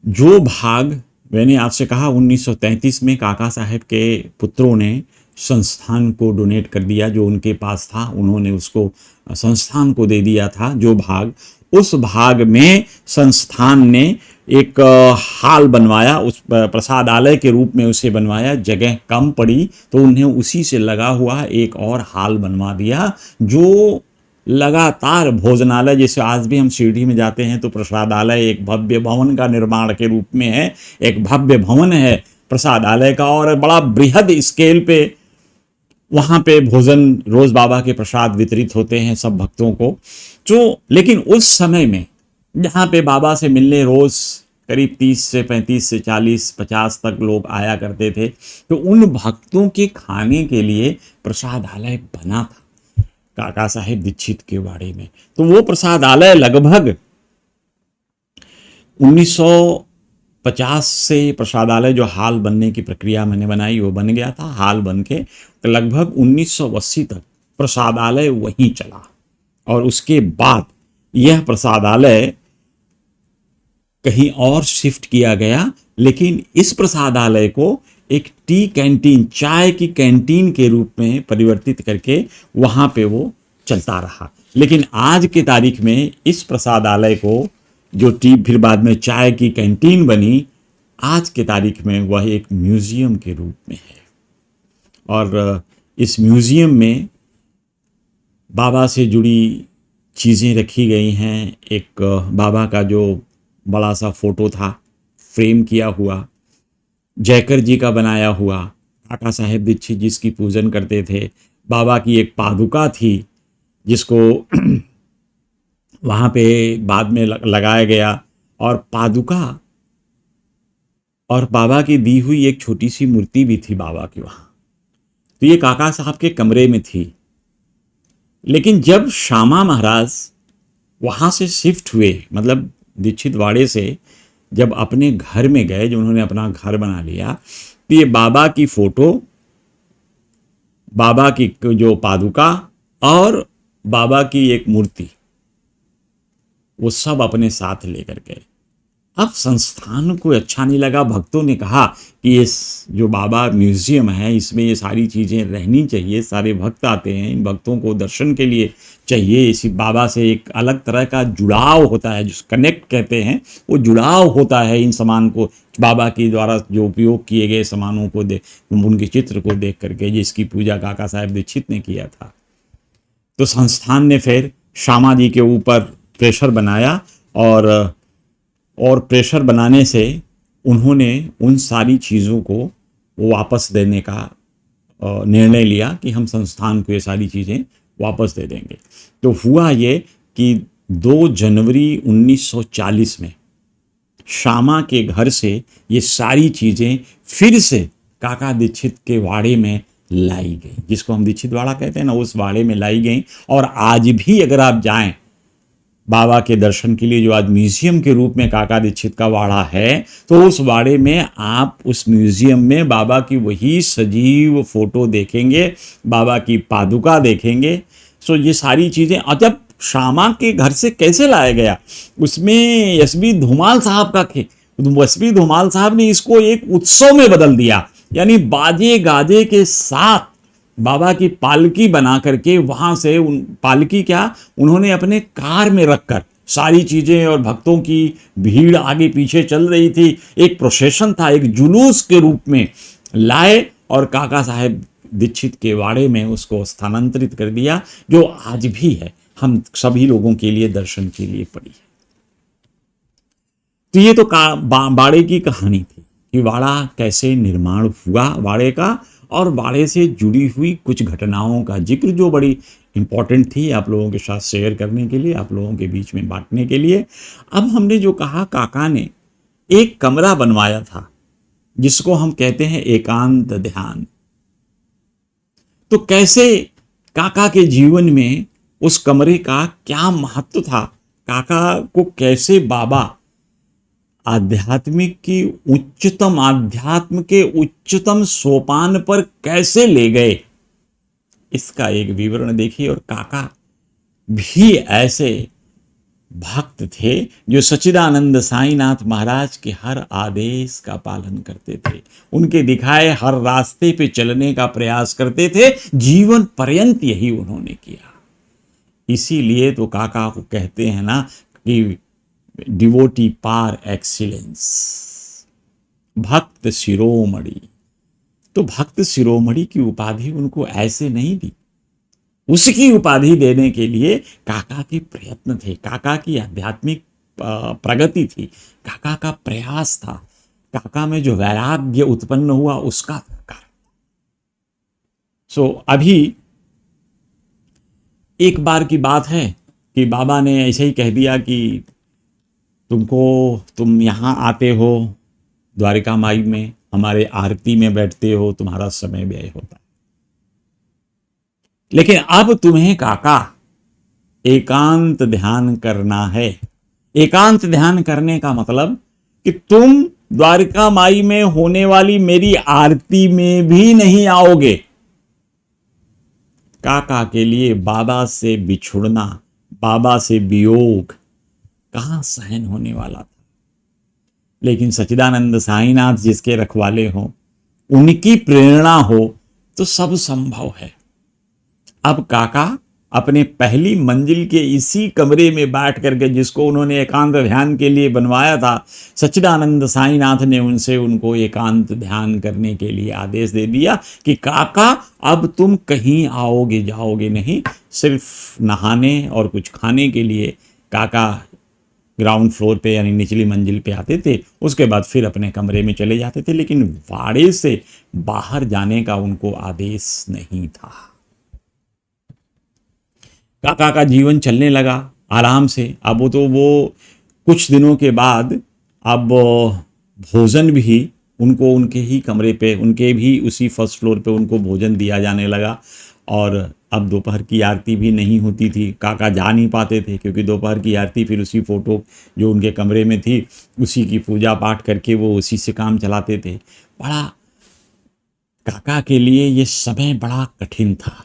जो भाग मैंने आपसे कहा, 1933 में काका साहेब के पुत्रों ने संस्थान को डोनेट कर दिया, जो उनके पास था उन्होंने उसको संस्थान को दे दिया था। जो भाग उस भाग में संस्थान ने एक हाल बनवाया, उस प्रसादालय के रूप में उसे बनवाया। जगह कम पड़ी तो उन्हें उसी से लगा हुआ एक और हाल बनवा दिया, जो लगातार भोजनालय, जैसे आज भी हम शिरडी में जाते हैं तो प्रसादालय एक भव्य भवन का निर्माण के रूप में है, एक भव्य भवन है प्रसादालय का, और बड़ा बृहद स्केल पे वहाँ पे भोजन रोज बाबा के प्रसाद वितरित होते हैं सब भक्तों को। जो लेकिन उस समय में जहाँ पे बाबा से मिलने रोज करीब 30 से 35 से 40 50 तक लोग आया करते थे, तो उन भक्तों के खाने के लिए प्रसादालय बना था काका साहेब दीक्षित के वाड़े में। तो वो प्रसादालय लगभग 1950 से प्रसादालय जो हाल बनने की प्रक्रिया मैंने बनाई वो बन गया था। हाल बन के लगभग 1980 तक प्रसादालय वहीं चला, और उसके बाद यह प्रसादालय कहीं और शिफ्ट किया गया। लेकिन इस प्रसादालय को एक टी कैंटीन, चाय की कैंटीन के रूप में परिवर्तित करके वहाँ पे वो चलता रहा। लेकिन आज के तारीख में इस प्रसादालय को, जो टी फिर बाद में चाय की कैंटीन बनी, आज के तारीख में वह एक म्यूज़ियम के रूप में है। और इस म्यूज़ियम में बाबा से जुड़ी चीज़ें रखी गई हैं। एक बाबा का जो बड़ा सा फोटो था फ्रेम किया हुआ, जयकर जी का बनाया हुआ, काका साहेब दीक्षित जिसकी पूजन करते थे। बाबा की एक पादुका थी जिसको वहाँ पे बाद में लगाया गया, और पादुका और बाबा की दी हुई एक छोटी सी मूर्ति भी थी बाबा की वहाँ। तो ये काका साहब के कमरे में थी। लेकिन जब श्यामा महाराज वहाँ से शिफ्ट हुए, मतलब दीक्षित वाड़े से जब अपने घर में गए, जब उन्होंने अपना घर बना लिया, तो ये बाबा की फोटो, बाबा की जो पादुका और बाबा की एक मूर्ति, वो सब अपने साथ लेकर गए। अब संस्थान को अच्छा नहीं लगा, भक्तों ने कहा कि ये जो बाबा म्यूजियम है इसमें ये सारी चीज़ें रहनी चाहिए, सारे भक्त आते हैं, इन भक्तों को दर्शन के लिए चाहिए। इसी बाबा से एक अलग तरह का जुड़ाव होता है, जो कनेक्ट कहते हैं, वो जुड़ाव होता है इन सामान को, बाबा के द्वारा जो उपयोग किए गए सामानों को उनके चित्र को देख करके, जिसकी पूजा काका साहेब दीक्षित ने किया था। तो संस्थान ने फिर श्यामा जी के ऊपर प्रेशर बनाया, और प्रेशर बनाने से उन्होंने उन सारी चीज़ों को वापस देने का निर्णय लिया कि हम संस्थान को ये सारी चीज़ें वापस दे देंगे। तो हुआ ये कि 2 जनवरी 1940 में श्यामा के घर से ये सारी चीज़ें फिर से काका दीक्षित के वाड़े में लाई गई, जिसको हम दीक्षित वाड़ा कहते हैं ना, उस वाड़े में लाई गई। और आज भी अगर आप जाएं बाबा के दर्शन के लिए, जो आज म्यूजियम के रूप में काका दीक्षित का वाड़ा है, तो उस वाड़े में आप उस म्यूजियम में बाबा की वही सजीव फोटो देखेंगे, बाबा की पादुका देखेंगे। सो ये सारी चीज़ें, और जब श्यामा के घर से कैसे लाया गया, उसमें एसबी धूमाल साहब का थे। एसबी धूमाल साहब ने इसको एक उत्सव में बदल दिया, यानी बाजे गाजे के साथ बाबा की पालकी बना करके वहाँ से पालकी क्या, उन्होंने अपने कार में रखकर सारी चीज़ें, और भक्तों की भीड़ आगे पीछे चल रही थी, एक प्रोसेशन था, एक जुलूस के रूप में लाए और काका साहेब दीक्षित के वाड़े में उसको स्थानांतरित कर दिया, जो आज भी है हम सभी लोगों के लिए दर्शन के लिए पड़ी है। तो ये तो वाड़े की कहानी थी कि वाड़ा कैसे निर्माण हुआ वाड़े का, और वाड़े से जुड़ी हुई कुछ घटनाओं का जिक्र जो बड़ी इम्पॉर्टेंट थी आप लोगों के साथ शेयर करने के लिए, आप लोगों के बीच में बांटने के लिए। अब हमने जो कहा, काका ने एक कमरा बनवाया था जिसको हम कहते हैं एकांत ध्यान। तो कैसे काका के जीवन में उस कमरे का क्या महत्व था, काका को कैसे बाबा आध्यात्मिक की उच्चतम, आध्यात्म के उच्चतम सोपान पर कैसे ले गए, इसका एक विवरण देखिए। और काका भी ऐसे भक्त थे जो सच्चिदानंद साईनाथ महाराज के हर आदेश का पालन करते थे, उनके दिखाए हर रास्ते पे चलने का प्रयास करते थे, जीवन पर्यंत यही उन्होंने किया। इसीलिए तो काका को कहते हैं ना, कि डिवोटी पार एक्सीलेंस, भक्त शिरोमणि। तो भक्त शिरोमणि की उपाधि उनको ऐसे नहीं दी, उसकी उपाधि देने के लिए काका के प्रयत्न थे, काका की आध्यात्मिक प्रगति थी, काका का प्रयास था, काका में जो वैराग्य उत्पन्न हुआ उसका कारण। अभी एक बार की बात है कि बाबा ने ऐसे ही कह दिया कि तुम यहाँ आते हो द्वारिका माई में, हमारे आरती में बैठते हो, तुम्हारा समय व्यय होता है, लेकिन अब तुम्हें काका एकांत ध्यान करना है। एकांत ध्यान करने का मतलब कि तुम द्वारिका माई में होने वाली मेरी आरती में भी नहीं आओगे। काका के लिए बाबा से बिछुड़ना, बाबा से वियोग कहां सहन होने वाला था, लेकिन सच्चिदानंद साईनाथ जिसके रखवाले हो, उनकी प्रेरणा हो तो सब संभव है। अब काका अपने पहली मंजिल के इसी कमरे में बैठ करके, जिसको उन्होंने एकांत ध्यान के लिए बनवाया था, सच्चिदानंद साईनाथ ने उनको एकांत ध्यान करने के लिए आदेश दे दिया कि काका अब तुम कहीं आओगे जाओगे नहीं, सिर्फ नहाने और कुछ खाने के लिए काका ग्राउंड फ्लोर पे यानी निचली मंजिल पे आते थे, उसके बाद फिर अपने कमरे में चले जाते थे, लेकिन वाड़े से बाहर जाने का उनको आदेश नहीं था। काका का जीवन चलने लगा आराम से। अब वो कुछ दिनों के बाद अब भोजन भी उनको उनके ही कमरे पे, उनके भी उसी फर्स्ट फ्लोर पे उनको भोजन दिया जाने लगा। और अब दोपहर की आरती भी नहीं होती थी, काका जा नहीं पाते थे, क्योंकि दोपहर की आरती फिर उसी फोटो जो उनके कमरे में थी उसी की पूजा पाठ करके वो उसी से काम चलाते थे। बड़ा काका के लिए ये समय बड़ा कठिन था।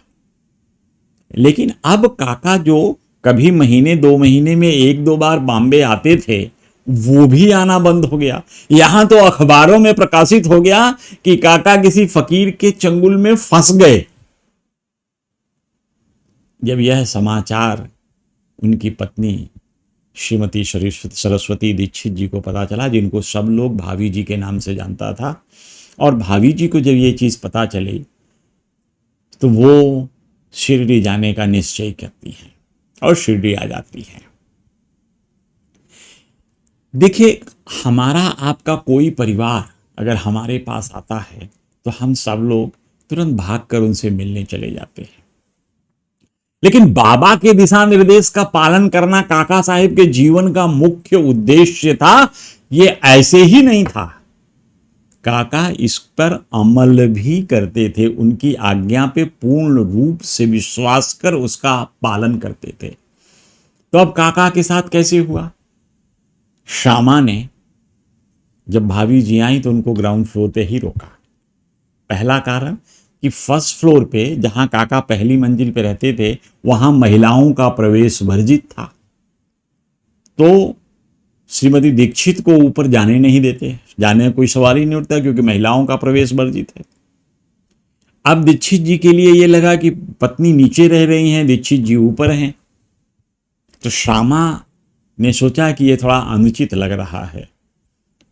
लेकिन अब काका जो कभी महीने 2 महीने में 1-2 बार बॉम्बे आते थे, वो भी आना बंद हो गया। यहां तो अखबारों में प्रकाशित हो गया कि काका किसी फकीर के चंगुल में फंस गए। जब यह समाचार उनकी पत्नी श्रीमती सरस्वती दीक्षित जी को पता चला, जिनको सब लोग भाभी जी के नाम से जानता था, और भाभी जी को जब ये चीज़ पता चली तो वो शिरडी जाने का निश्चय करती हैं और शिरडी आ जाती हैं। देखिए, हमारा आपका कोई परिवार अगर हमारे पास आता है तो हम सब लोग तुरंत भागकर उनसे मिलने चले जाते हैं, लेकिन बाबा के दिशा निर्देश का पालन करना काका साहिब के जीवन का मुख्य उद्देश्य था। ये ऐसे ही नहीं था, काका इस पर अमल भी करते थे, उनकी आज्ञा पे पूर्ण रूप से विश्वास कर उसका पालन करते थे। तो अब काका के साथ कैसे हुआ? श्यामा ने जब भाभी जी आई तो उनको ग्राउंड फ्लोर पे ही रोका। पहला कारण कि फर्स्ट फ्लोर पे जहां काका पहली मंजिल पे रहते थे वहां महिलाओं का प्रवेश वर्जित था, तो श्रीमती दीक्षित को ऊपर जाने नहीं देते, जाने का कोई सवाल ही नहीं उठता क्योंकि महिलाओं का प्रवेश वर्जित है। अब दीक्षित जी के लिए ये लगा कि पत्नी नीचे रह रही हैं, दीक्षित जी ऊपर हैं, तो श्यामा ने सोचा कि ये थोड़ा अनुचित लग रहा है।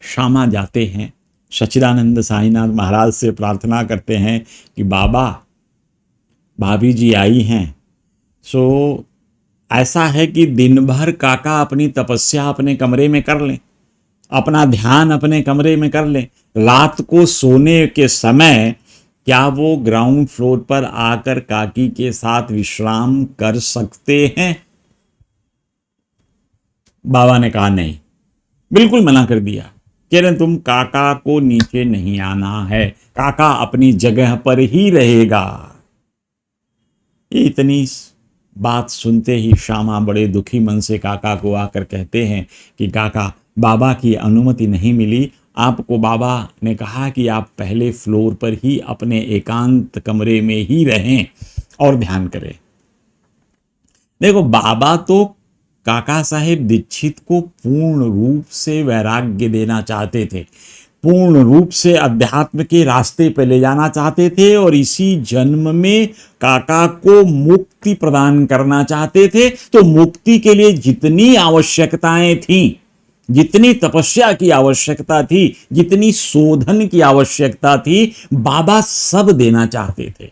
श्यामा जाते हैं, सच्चिदानंद साईनाथ महाराज से प्रार्थना करते हैं कि बाबा भाभी जी आई हैं, सो ऐसा है कि दिन भर काका अपनी तपस्या अपने कमरे में कर लें, अपना ध्यान अपने कमरे में कर लें, रात को सोने के समय क्या वो ग्राउंड फ्लोर पर आकर काकी के साथ विश्राम कर सकते हैं? बाबा ने कहा नहीं, बिल्कुल मना कर दिया, कह रहे तुम काका को नीचे नहीं आना है, काका अपनी जगह पर ही रहेगा। इतनी बात सुनते ही श्यामा बड़े दुखी मन से काका को आकर कहते हैं कि काका, बाबा की अनुमति नहीं मिली, आपको बाबा ने कहा कि आप पहले फ्लोर पर ही अपने एकांत कमरे में ही रहें और ध्यान करें। देखो, बाबा तो काका साहेब दीक्षित को पूर्ण रूप से वैराग्य देना चाहते थे, पूर्ण रूप से अध्यात्म के रास्ते पे ले जाना चाहते थे और इसी जन्म में काका को मुक्ति प्रदान करना चाहते थे। तो मुक्ति के लिए जितनी आवश्यकताएं थी, जितनी तपस्या की आवश्यकता थी, जितनी शोधन की आवश्यकता थी, बाबा सब देना चाहते थे।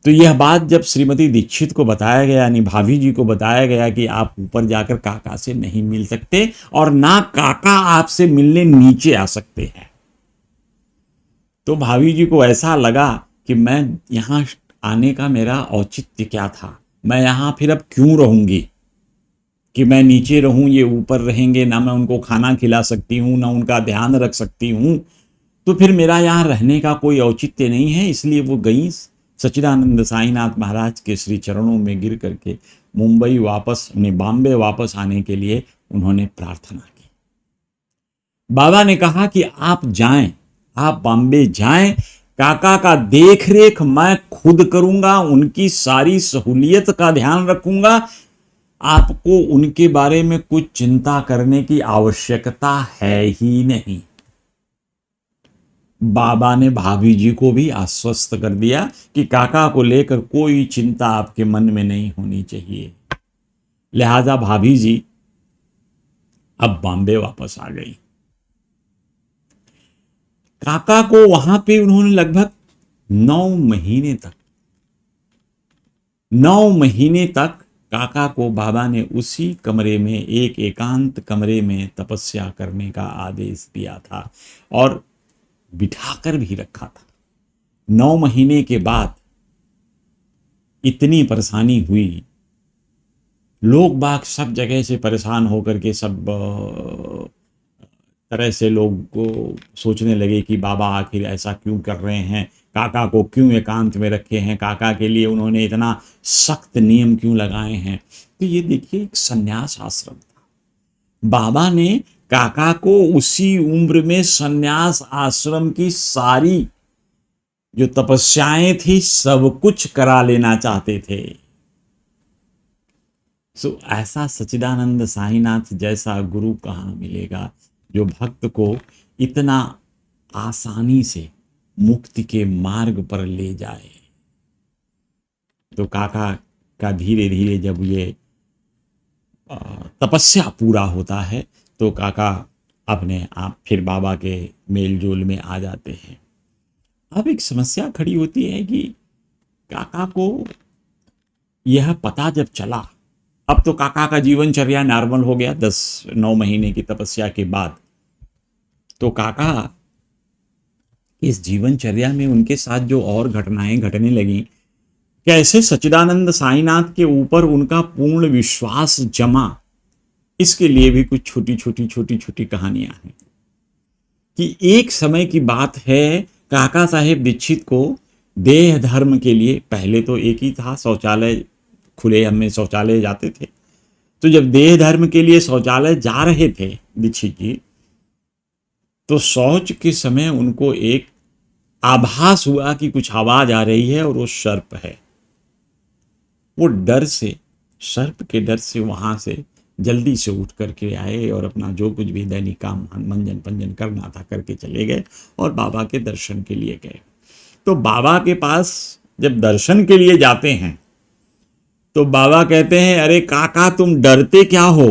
तो यह बात जब श्रीमती दीक्षित को बताया गया, यानी भाभी जी को बताया गया कि आप ऊपर जाकर काका से नहीं मिल सकते और ना काका आपसे मिलने नीचे आ सकते हैं, तो भाभी जी को ऐसा लगा कि मैं यहां आने का मेरा औचित्य क्या था, मैं यहां फिर अब क्यों रहूंगी कि मैं नीचे रहूं, ये ऊपर रहेंगे, ना मैं उनको खाना खिला सकती हूं, ना उनका ध्यान रख सकती हूं, तो फिर मेरा यहाँ रहने का कोई औचित्य नहीं है। इसलिए वो गई सच्चिदानंद साईनाथ महाराज के श्री चरणों में गिर करके मुंबई वापस, उन्हें बॉम्बे वापस आने के लिए उन्होंने प्रार्थना की। बाबा ने कहा कि आप जाएं, आप बॉम्बे जाएं, काका का देख रेख मैं खुद करूंगा, उनकी सारी सहूलियत का ध्यान रखूंगा, आपको उनके बारे में कुछ चिंता करने की आवश्यकता है ही नहीं। बाबा ने भाभी जी को भी आश्वस्त कर दिया कि काका को लेकर कोई चिंता आपके मन में नहीं होनी चाहिए। लिहाजा भाभी जी अब बॉम्बे वापस आ गई। काका को वहां पे उन्होंने लगभग 9 महीने तक काका को बाबा ने उसी कमरे में, एक एकांत कमरे में तपस्या करने का आदेश दिया था और बिठाकर भी रखा था। 9 महीने के बाद इतनी परेशानी हुई, लोग बाग सब जगह से परेशान होकर के सब तरह से लोग को सोचने लगे कि बाबा आखिर ऐसा क्यों कर रहे हैं, काका को क्यों एकांत में रखे हैं, काका के लिए उन्होंने इतना सख्त नियम क्यों लगाए हैं। तो ये देखिए, एक संन्यास आश्रम था। बाबा ने काका को उसी उम्र में संन्यास आश्रम की सारी जो तपस्याएं थी सब कुछ करा लेना चाहते थे। सो ऐसा सच्चिदानंद साईनाथ जैसा गुरु कहाँ मिलेगा जो भक्त को इतना आसानी से मुक्ति के मार्ग पर ले जाए। तो काका का धीरे धीरे जब ये तपस्या पूरा होता है तो काका अपने आप फिर बाबा के मेल जोल में आ जाते हैं। अब एक समस्या खड़ी होती है कि काका को यह पता जब चला, अब तो काका का जीवनचर्या नॉर्मल हो गया 9 महीने की तपस्या के बाद, तो काका इस जीवनचर्या में उनके साथ जो और घटनाएं घटने लगी, कैसे सच्चिदानंद साईनाथ के ऊपर उनका पूर्ण विश्वास जमा, इसके लिए भी कुछ छोटी कहानियां हैं। कि एक समय की बात है, काका साहेब दीक्षित को देह धर्म के लिए, पहले तो एक ही था शौचालय, खुले में शौचालय जाते थे, तो जब देह धर्म के लिए शौचालय जा रहे थे दीक्षित जी, तो शौच के समय उनको एक आभास हुआ कि कुछ आवाज आ रही है और वो सर्प है। वो डर से, सर्प के डर से वहां से जल्दी से उठ करके आए और अपना जो कुछ भी दैनिक काम मंजन पंजन करना था करके चले गए और बाबा के दर्शन के लिए गए। तो बाबा के पास जब दर्शन के लिए जाते हैं तो बाबा कहते हैं, अरे काका तुम डरते क्या हो,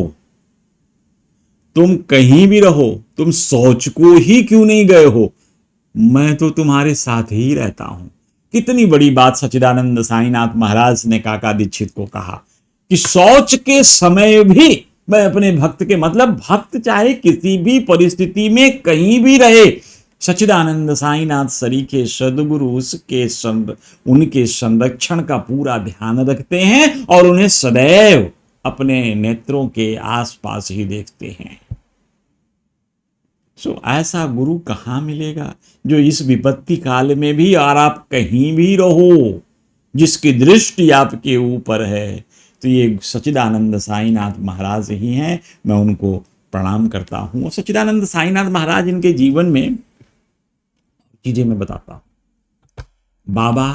तुम कहीं भी रहो, तुम शौच को ही क्यों नहीं गए हो, मैं तो तुम्हारे साथ ही रहता हूं। कितनी बड़ी बात सच्चिदानंद साईनाथ महाराज ने काका दीक्षित को कहा कि शौच के समय भी मैं अपने भक्त के, मतलब भक्त चाहे किसी भी परिस्थिति में कहीं भी रहे, सच्चिदानंद साईनाथ सरीखे सदगुरु उनके संरक्षण का पूरा ध्यान रखते हैं और उन्हें सदैव अपने नेत्रों के आसपास ही देखते हैं। ऐसा गुरु कहाँ मिलेगा जो इस विपत्ति काल में भी, और आप कहीं भी रहो, जिसकी दृष्टि आपके ऊपर है, तो ये सच्चिदानंद साईनाथ महाराज ही हैं। मैं उनको प्रणाम करता हूँ। सच्चिदानंद साईनाथ महाराज, इनके जीवन में चीजें मैं बताता हूँ। बाबा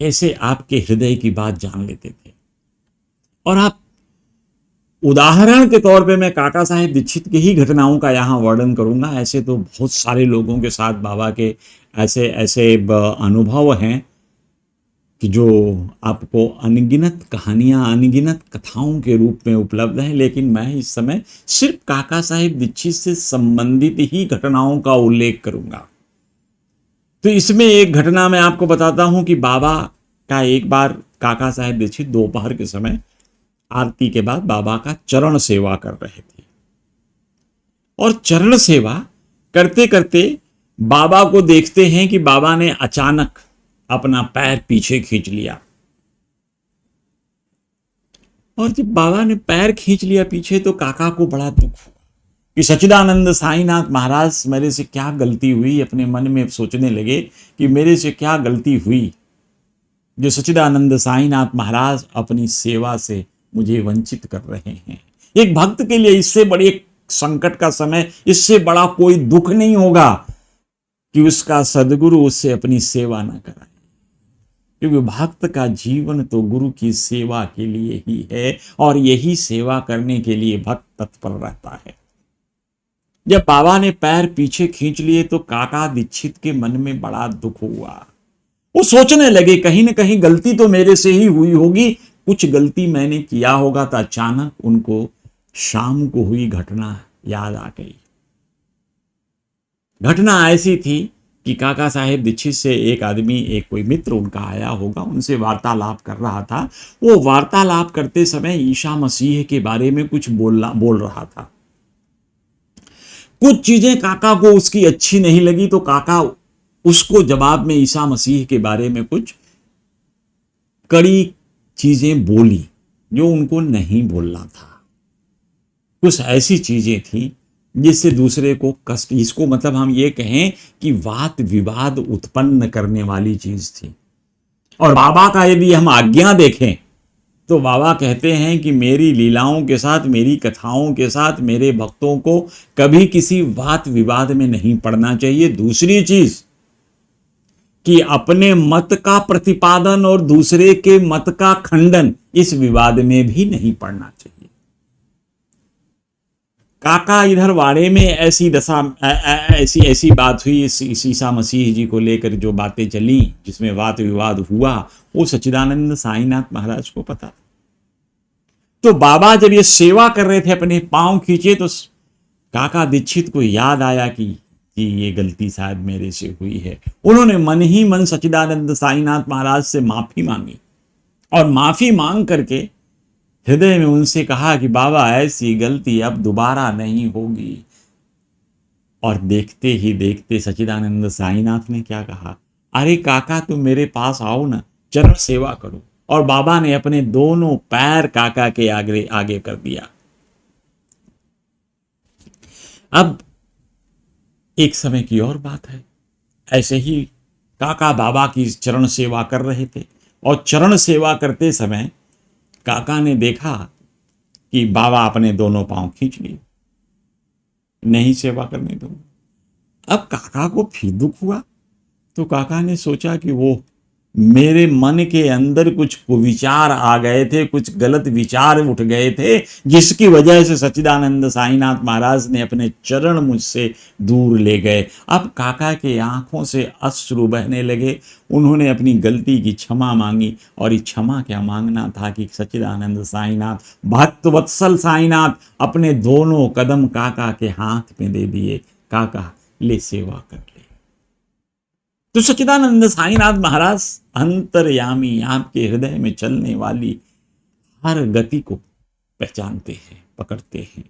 कैसे आपके हृदय की बात जान लेते थे और आप उदाहरण के तौर पे मैं काका साहेब दीक्षित की ही घटनाओं का यहाँ वर्णन करूंगा। ऐसे तो बहुत सारे लोगों के साथ बाबा के ऐसे ऐसे अनुभव हैं कि जो आपको अनगिनत कहानियां, अनगिनत कथाओं के रूप में उपलब्ध हैं, लेकिन मैं इस समय सिर्फ काका साहेब दीक्षित से संबंधित ही घटनाओं का उल्लेख करूंगा। तो इसमें एक घटना मैं आपको बताता हूं कि बाबा का एक बार काका साहेब दीक्षित दोपहर के समय आरती के बाद बाबा का चरण सेवा कर रहे थे, और चरण सेवा करते करते बाबा को देखते हैं कि बाबा ने अचानक अपना पैर पीछे खींच लिया। और जब बाबा ने पैर खींच लिया पीछे तो काका को बड़ा दुख हुआ कि सच्चिदानंद साईनाथ महाराज मेरे से क्या गलती हुई। अपने मन में सोचने लगे कि मेरे से क्या गलती हुई जो सच्चिदानंद साईनाथ महाराज अपनी सेवा से मुझे वंचित कर रहे हैं। एक भक्त के लिए इससे बड़े संकट का समय, इससे बड़ा कोई दुख नहीं होगा कि उसका सदगुरु उससे अपनी सेवा न कराए, क्योंकि भक्त का जीवन तो गुरु की सेवा के लिए ही है और यही सेवा करने के लिए भक्त तत्पर रहता है। जब बाबा ने पैर पीछे खींच लिए तो काका दीक्षित के मन में बड़ा दुख हुआ। वो सोचने लगे कहीं ना कहीं गलती तो मेरे से ही हुई होगी, कुछ गलती मैंने किया होगा। तो अचानक उनको शाम को हुई घटना याद आ गई। घटना ऐसी थी कि काका साहेब दीक्षित से एक आदमी, एक कोई मित्र उनका आया होगा, उनसे वार्तालाप कर रहा था। वो वार्तालाप करते समय ईसा मसीह के बारे में कुछ बोल रहा था। कुछ चीजें काका को उसकी अच्छी नहीं लगी तो काका उसको जवाब में ईसा मसीह के बारे में कुछ कड़ी चीजें बोली जो उनको नहीं बोलना था। कुछ ऐसी चीजें थी जिससे दूसरे को कष्ट, इसको मतलब हम ये कहें कि वाद विवाद उत्पन्न करने वाली चीज थी। और बाबा का यदि हम आज्ञा देखें तो बाबा कहते हैं कि मेरी लीलाओं के साथ, मेरी कथाओं के साथ मेरे भक्तों को कभी किसी वाद विवाद में नहीं पड़ना चाहिए। दूसरी चीज कि अपने मत का प्रतिपादन और दूसरे के मत का खंडन इस विवाद में भी नहीं पड़ना चाहिए। काका इधर वाड़े में ऐसी दशा, ऐसी बात हुई, इस ईसा मसीह जी को लेकर जो बातें चली जिसमें वाद विवाद हुआ, वो सच्चिदानंद साईनाथ महाराज को पता। तो बाबा जब ये सेवा कर रहे थे, अपने पांव खींचे तो काका दीक्षित को याद आया कि ये गलती शायद मेरे से हुई है। उन्होंने मन ही मन सच्चिदानंद साईनाथ महाराज से माफी मांगी और माफी मांग करके हृदय में उनसे कहा कि बाबा ऐसी गलती अब दोबारा नहीं होगी। और देखते ही देखते सच्चिदानंद साईनाथ ने क्या कहा, अरे काका तुम मेरे पास आओ ना, चरण सेवा करो। और बाबा ने अपने दोनों पैर काका के आगे आगे कर दिया। अब एक समय की और बात है, ऐसे ही काका बाबा की चरण सेवा कर रहे थे और चरण सेवा करते समय काका ने देखा कि बाबा अपने दोनों पांव खींच लिए, नहीं सेवा करने दूंगा। अब काका को फिर दुख हुआ तो काका ने सोचा कि वो मेरे मन के अंदर कुछ विचार आ गए थे, कुछ गलत विचार उठ गए थे, जिसकी वजह से सच्चिदानंद साईनाथ महाराज ने अपने चरण मुझसे दूर ले गए। अब काका के आंखों से अश्रु बहने लगे। उन्होंने अपनी गलती की क्षमा मांगी और ये क्षमा क्या मांगना था कि सच्चिदानंद साईनाथ, भक्त वत्सल साईनाथ अपने दोनों कदम काका के हाथ में दे दिए। काका ले सेवा कर ले। तो सच्चिदानंद साईनाथ महाराज अंतर्यामी, आपके हृदय में चलने वाली हर गति को पहचानते हैं, पकड़ते हैं,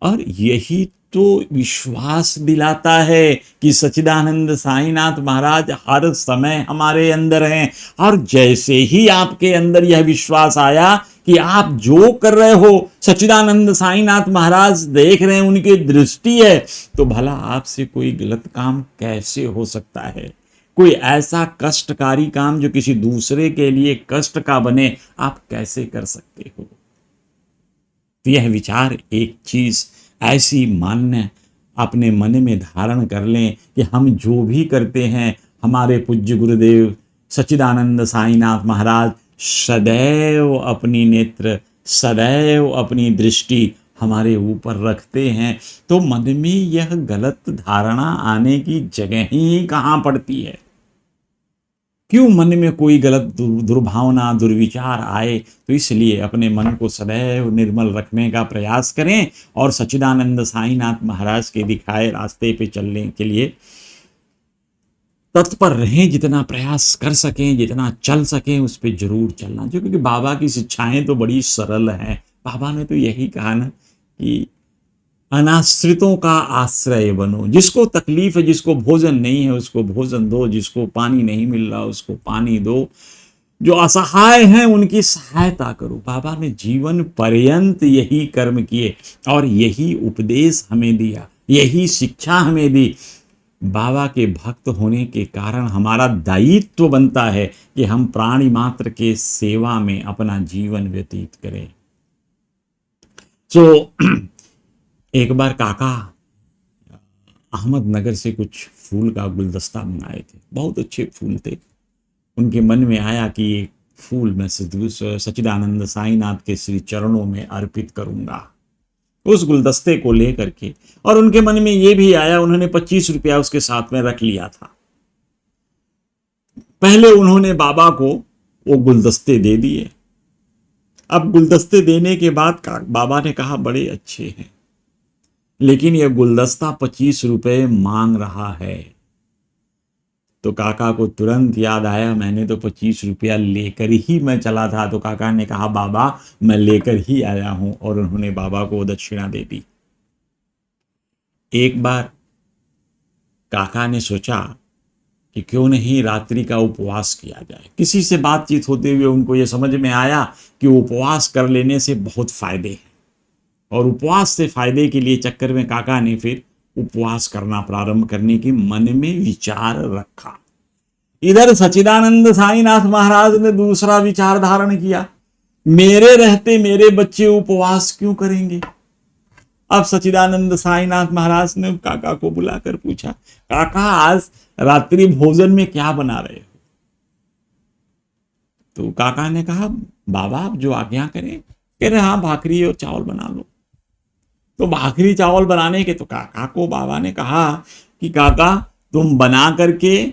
और यही तो विश्वास दिलाता है कि सच्चिदानंद साईनाथ महाराज हर समय हमारे अंदर हैं। और जैसे ही आपके अंदर यह विश्वास आया कि आप जो कर रहे हो सच्चिदानंद साईनाथ महाराज देख रहे हैं, उनकी दृष्टि है, तो भला आपसे कोई गलत काम कैसे हो सकता है? कोई ऐसा कष्टकारी काम जो किसी दूसरे के लिए कष्ट का बने, आप कैसे कर सकते हो? तो यह विचार, एक चीज ऐसी मान्य अपने मन में धारण कर लें कि हम जो भी करते हैं, हमारे पूज्य गुरुदेव सच्चिदानंद साईनाथ महाराज सदैव अपनी नेत्र सदैव अपनी दृष्टि हमारे ऊपर रखते हैं, तो मन में यह गलत धारणा आने की जगह ही कहाँ पड़ती है। क्यों मन में कोई गलत दुर्भावना दुर्विचार आए। तो इसलिए अपने मन को सदैव निर्मल रखने का प्रयास करें और सच्चिदानंद साईनाथ महाराज के दिखाए रास्ते पे चलने के लिए तत्पर रहें। जितना प्रयास कर सकें, जितना चल सकें, उस पर जरूर चलना। क्योंकि बाबा की शिक्षाएं तो बड़ी सरल हैं। बाबा ने तो यही कहा ना कि अनाश्रितों का आश्रय बनो। जिसको तकलीफ है, जिसको भोजन नहीं है, उसको भोजन दो। जिसको पानी नहीं मिल रहा, उसको पानी दो। जो असहाय हैं, उनकी सहायता करो। बाबा ने जीवन पर्यंत यही कर्म किए और यही उपदेश हमें दिया, यही शिक्षा हमें दी। बाबा के भक्त होने के कारण हमारा दायित्व बनता है कि हम प्राणी मात्र के सेवा में अपना जीवन व्यतीत करें। एक बार काका अहमदनगर से कुछ फूल का गुलदस्ता मंगाए थे। बहुत अच्छे फूल थे। उनके मन में आया कि ये फूल मैं सच्चिदानंद साईनाथ के श्री चरणों में अर्पित करूंगा। उस गुलदस्ते को लेकर के, और उनके मन में ये भी आया, उन्होंने 25 रुपया उसके साथ में रख लिया था। पहले उन्होंने बाबा को वो गुलदस्ते दे दिए। अब गुलदस्ते देने के बाद बाबा ने कहा बड़े अच्छे हैं, लेकिन यह गुलदस्ता 25 रुपए मांग रहा है। तो काका को तुरंत याद आया, मैंने तो 25 रुपया लेकर ही मैं चला था। तो काका ने कहा बाबा मैं लेकर ही आया हूं, और उन्होंने बाबा को दक्षिणा दे दी। एक बार काका ने सोचा कि क्यों नहीं रात्रि का उपवास किया जाए। किसी से बातचीत होते हुए उनको यह समझ में आया कि उपवास कर लेने से बहुत फायदे हैं, और उपवास से फायदे के लिए चक्कर में काका ने फिर उपवास करना प्रारंभ करने की मन में विचार रखा। इधर सच्चिदानंद साईनाथ महाराज ने दूसरा विचार धारण किया, मेरे रहते मेरे बच्चे उपवास क्यों करेंगे। अब सच्चिदानंद साईनाथ महाराज ने काका को बुलाकर पूछा, काका आज रात्रि भोजन में क्या बना रहे हो। तो काका ने कहा बाबा आप जो आज्ञा करें। कह रहे हाँ भाखरी और चावल बना लो। तो भाखरी चावल बनाने के तो काका को बाबा ने कहा कि काका तुम बना करके,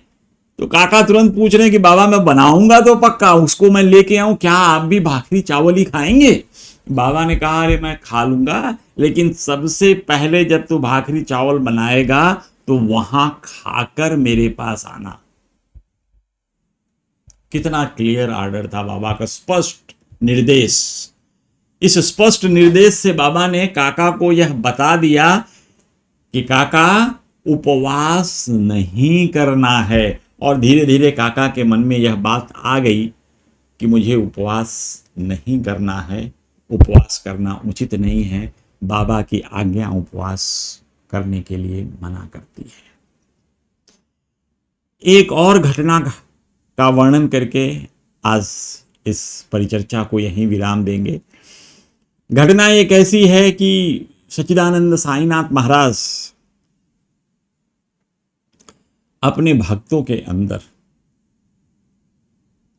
तो काका तुरंत पूछ रहे हैं कि बाबा मैं बनाऊंगा तो पक्का, उसको मैं लेके आऊं, क्या आप भी भाखरी चावल ही खाएंगे। बाबा ने कहा अरे मैं खा लूंगा, लेकिन सबसे पहले जब तू भाखरी चावल बनाएगा तो वहां खाकर मेरे पास आना। कितना क्लियर ऑर्डर था बाबा का, स्पष्ट निर्देश। इस स्पष्ट निर्देश से बाबा ने काका को यह बता दिया कि काका उपवास नहीं करना है। और धीरे धीरे काका के मन में यह बात आ गई कि मुझे उपवास नहीं करना है, उपवास करना उचित नहीं है। बाबा की आज्ञा उपवास करने के लिए मना करती है। एक और घटना का वर्णन करके आज इस परिचर्चा को यहीं विराम देंगे। घटना एक ऐसी है कि सच्चिदानंद साईनाथ महाराज अपने भक्तों के अंदर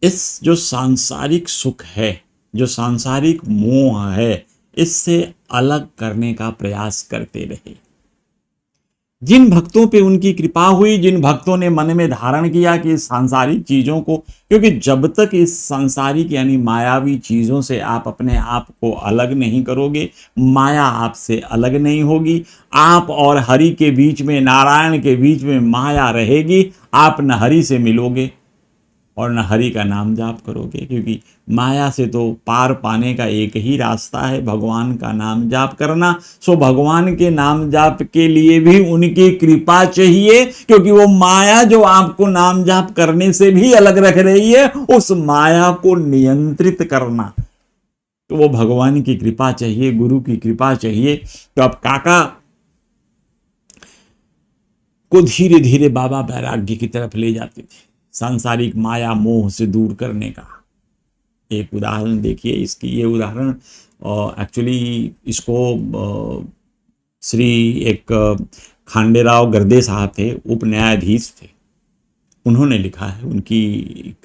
इस जो सांसारिक सुख है, जो सांसारिक मोह है, इससे अलग करने का प्रयास करते रहे। जिन भक्तों पे उनकी कृपा हुई, जिन भक्तों ने मन में धारण किया कि इस सांसारिक चीजों को, क्योंकि जब तक इस सांसारिक यानी मायावी चीजों से आप अपने आप को अलग नहीं करोगे, माया आपसे अलग नहीं होगी। आप और हरि के बीच में, नारायण के बीच में माया रहेगी। आप न हरि से मिलोगे और न हरि का नाम जाप करोगे, क्योंकि माया से तो पार पाने का एक ही रास्ता है, भगवान का नाम जाप करना। सो भगवान के नाम जाप के लिए भी उनकी कृपा चाहिए, क्योंकि वो माया जो आपको नाम जाप करने से भी अलग रख रही है, उस माया को नियंत्रित करना तो वो भगवान की कृपा चाहिए, गुरु की कृपा चाहिए। तो अब काका को धीरे धीरे बाबा वैराग्य की तरफ ले जाते थे, सांसारिक माया मोह से दूर करने का। एक उदाहरण देखिए इसकी। ये उदाहरण एक्चुअली इसको श्री एक खांडेराव गर्दे साहब थे, उप न्यायाधीश थे। उन्होंने लिखा है, उनकी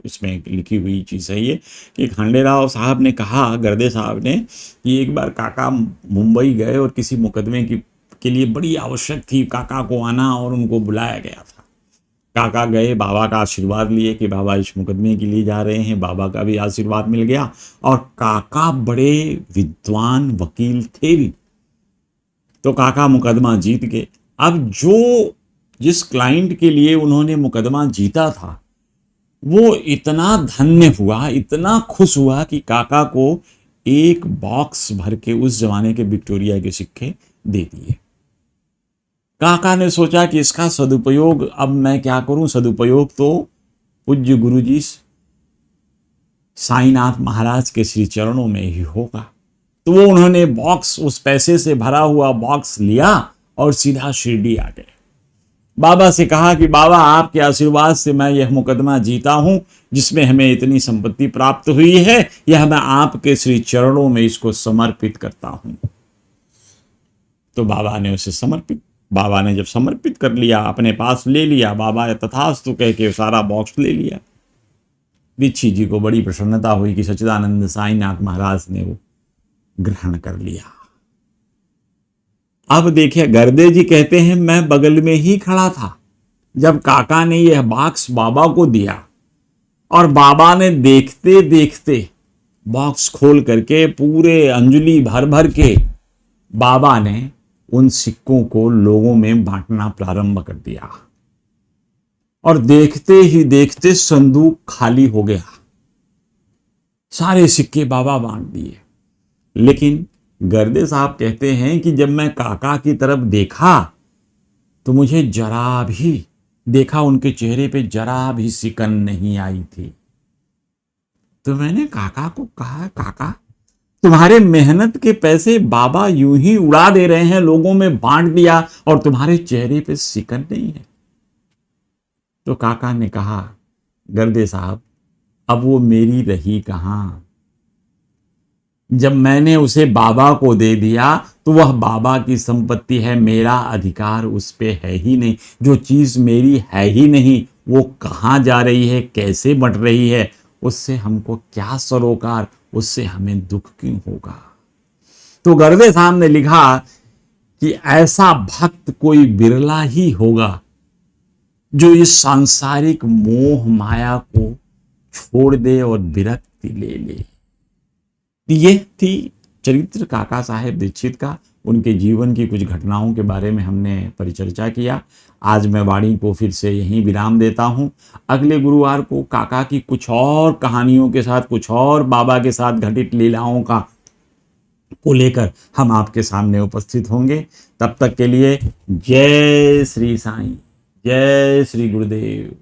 इसमें लिखी हुई चीज़ है ये कि खंडेराव साहब ने कहा, गर्दे साहब ने, कि एक बार काका मुंबई गए और किसी मुकदमे के लिए बड़ी आवश्यक थी काका को आना, और उनको बुलाया गया था। काका गए, बाबा का आशीर्वाद लिए कि बाबा इस मुकदमे के लिए जा रहे हैं। बाबा का भी आशीर्वाद मिल गया, और काका बड़े विद्वान वकील थे भी, तो काका मुकदमा जीत गए। अब जिस क्लाइंट के लिए उन्होंने मुकदमा जीता था, वो इतना धन्य हुआ, इतना खुश हुआ कि काका को एक बॉक्स भर के उस जमाने के विक्टोरिया के सिक्के दे दिए। काका ने सोचा कि इसका सदुपयोग अब मैं क्या करूं, सदुपयोग तो पूज्य गुरुजी साईनाथ महाराज के श्री चरणों में ही होगा। तो वो उन्होंने बॉक्स, उस पैसे से भरा हुआ बॉक्स लिया और सीधा शिरडी आ गए। बाबा से कहा कि बाबा, आपके आशीर्वाद से मैं यह मुकदमा जीता हूं जिसमें हमें इतनी संपत्ति प्राप्त हुई है, यह मैं आपके श्री चरणों में इसको समर्पित करता हूं। तो बाबा ने जब समर्पित कर लिया, अपने पास ले लिया, बाबा तथास्तु कह के सारा बॉक्स ले लिया। दीक्षित जी को बड़ी प्रसन्नता हुई कि सच्चिदानंद साईनाथ महाराज ने वो ग्रहण कर लिया। अब देखिए, गर्दे जी कहते हैं मैं बगल में ही खड़ा था जब काका ने यह बॉक्स बाबा को दिया, और बाबा ने देखते देखते बॉक्स खोल करके पूरे अंजलि भर भर के बाबा ने उन सिक्कों को लोगों में बांटना प्रारंभ कर दिया, और देखते ही देखते संदूक खाली हो गया। सारे सिक्के बाबा बांट दिए। लेकिन गर्दे साहब कहते हैं कि जब मैं काका की तरफ देखा तो मुझे जरा भी देखा, उनके चेहरे पे जरा भी सिकन नहीं आई थी। तो मैंने काका को कहा, काका तुम्हारे मेहनत के पैसे बाबा यूं ही उड़ा दे रहे हैं, लोगों में बांट दिया, और तुम्हारे चेहरे पे सिकन नहीं है। तो काका ने कहा, गर्दे साहब अब वो मेरी रही कहां। जब मैंने उसे बाबा को दे दिया तो वह बाबा की संपत्ति है, मेरा अधिकार उस पे है ही नहीं। जो चीज मेरी है ही नहीं वो कहाँ जा रही है, कैसे बंट रही है, उससे हमको क्या सरोकार, उससे हमें दुख क्यों होगा। तो गर्दे साहब ने लिखा कि ऐसा भक्त कोई बिरला ही होगा जो इस सांसारिक मोह माया को छोड़ दे और विरक्ति ले ले। ये थी चरित्र काका साहेब दीक्षित का। उनके जीवन की कुछ घटनाओं के बारे में हमने परिचर्चा किया। आज मैं वाणी को फिर से यहीं विराम देता हूँ। अगले गुरुवार को काका की कुछ और कहानियों के साथ, कुछ और बाबा के साथ घटित लीलाओं को लेकर हम आपके सामने उपस्थित होंगे। तब तक के लिए जय श्री साईं, जय श्री गुरुदेव।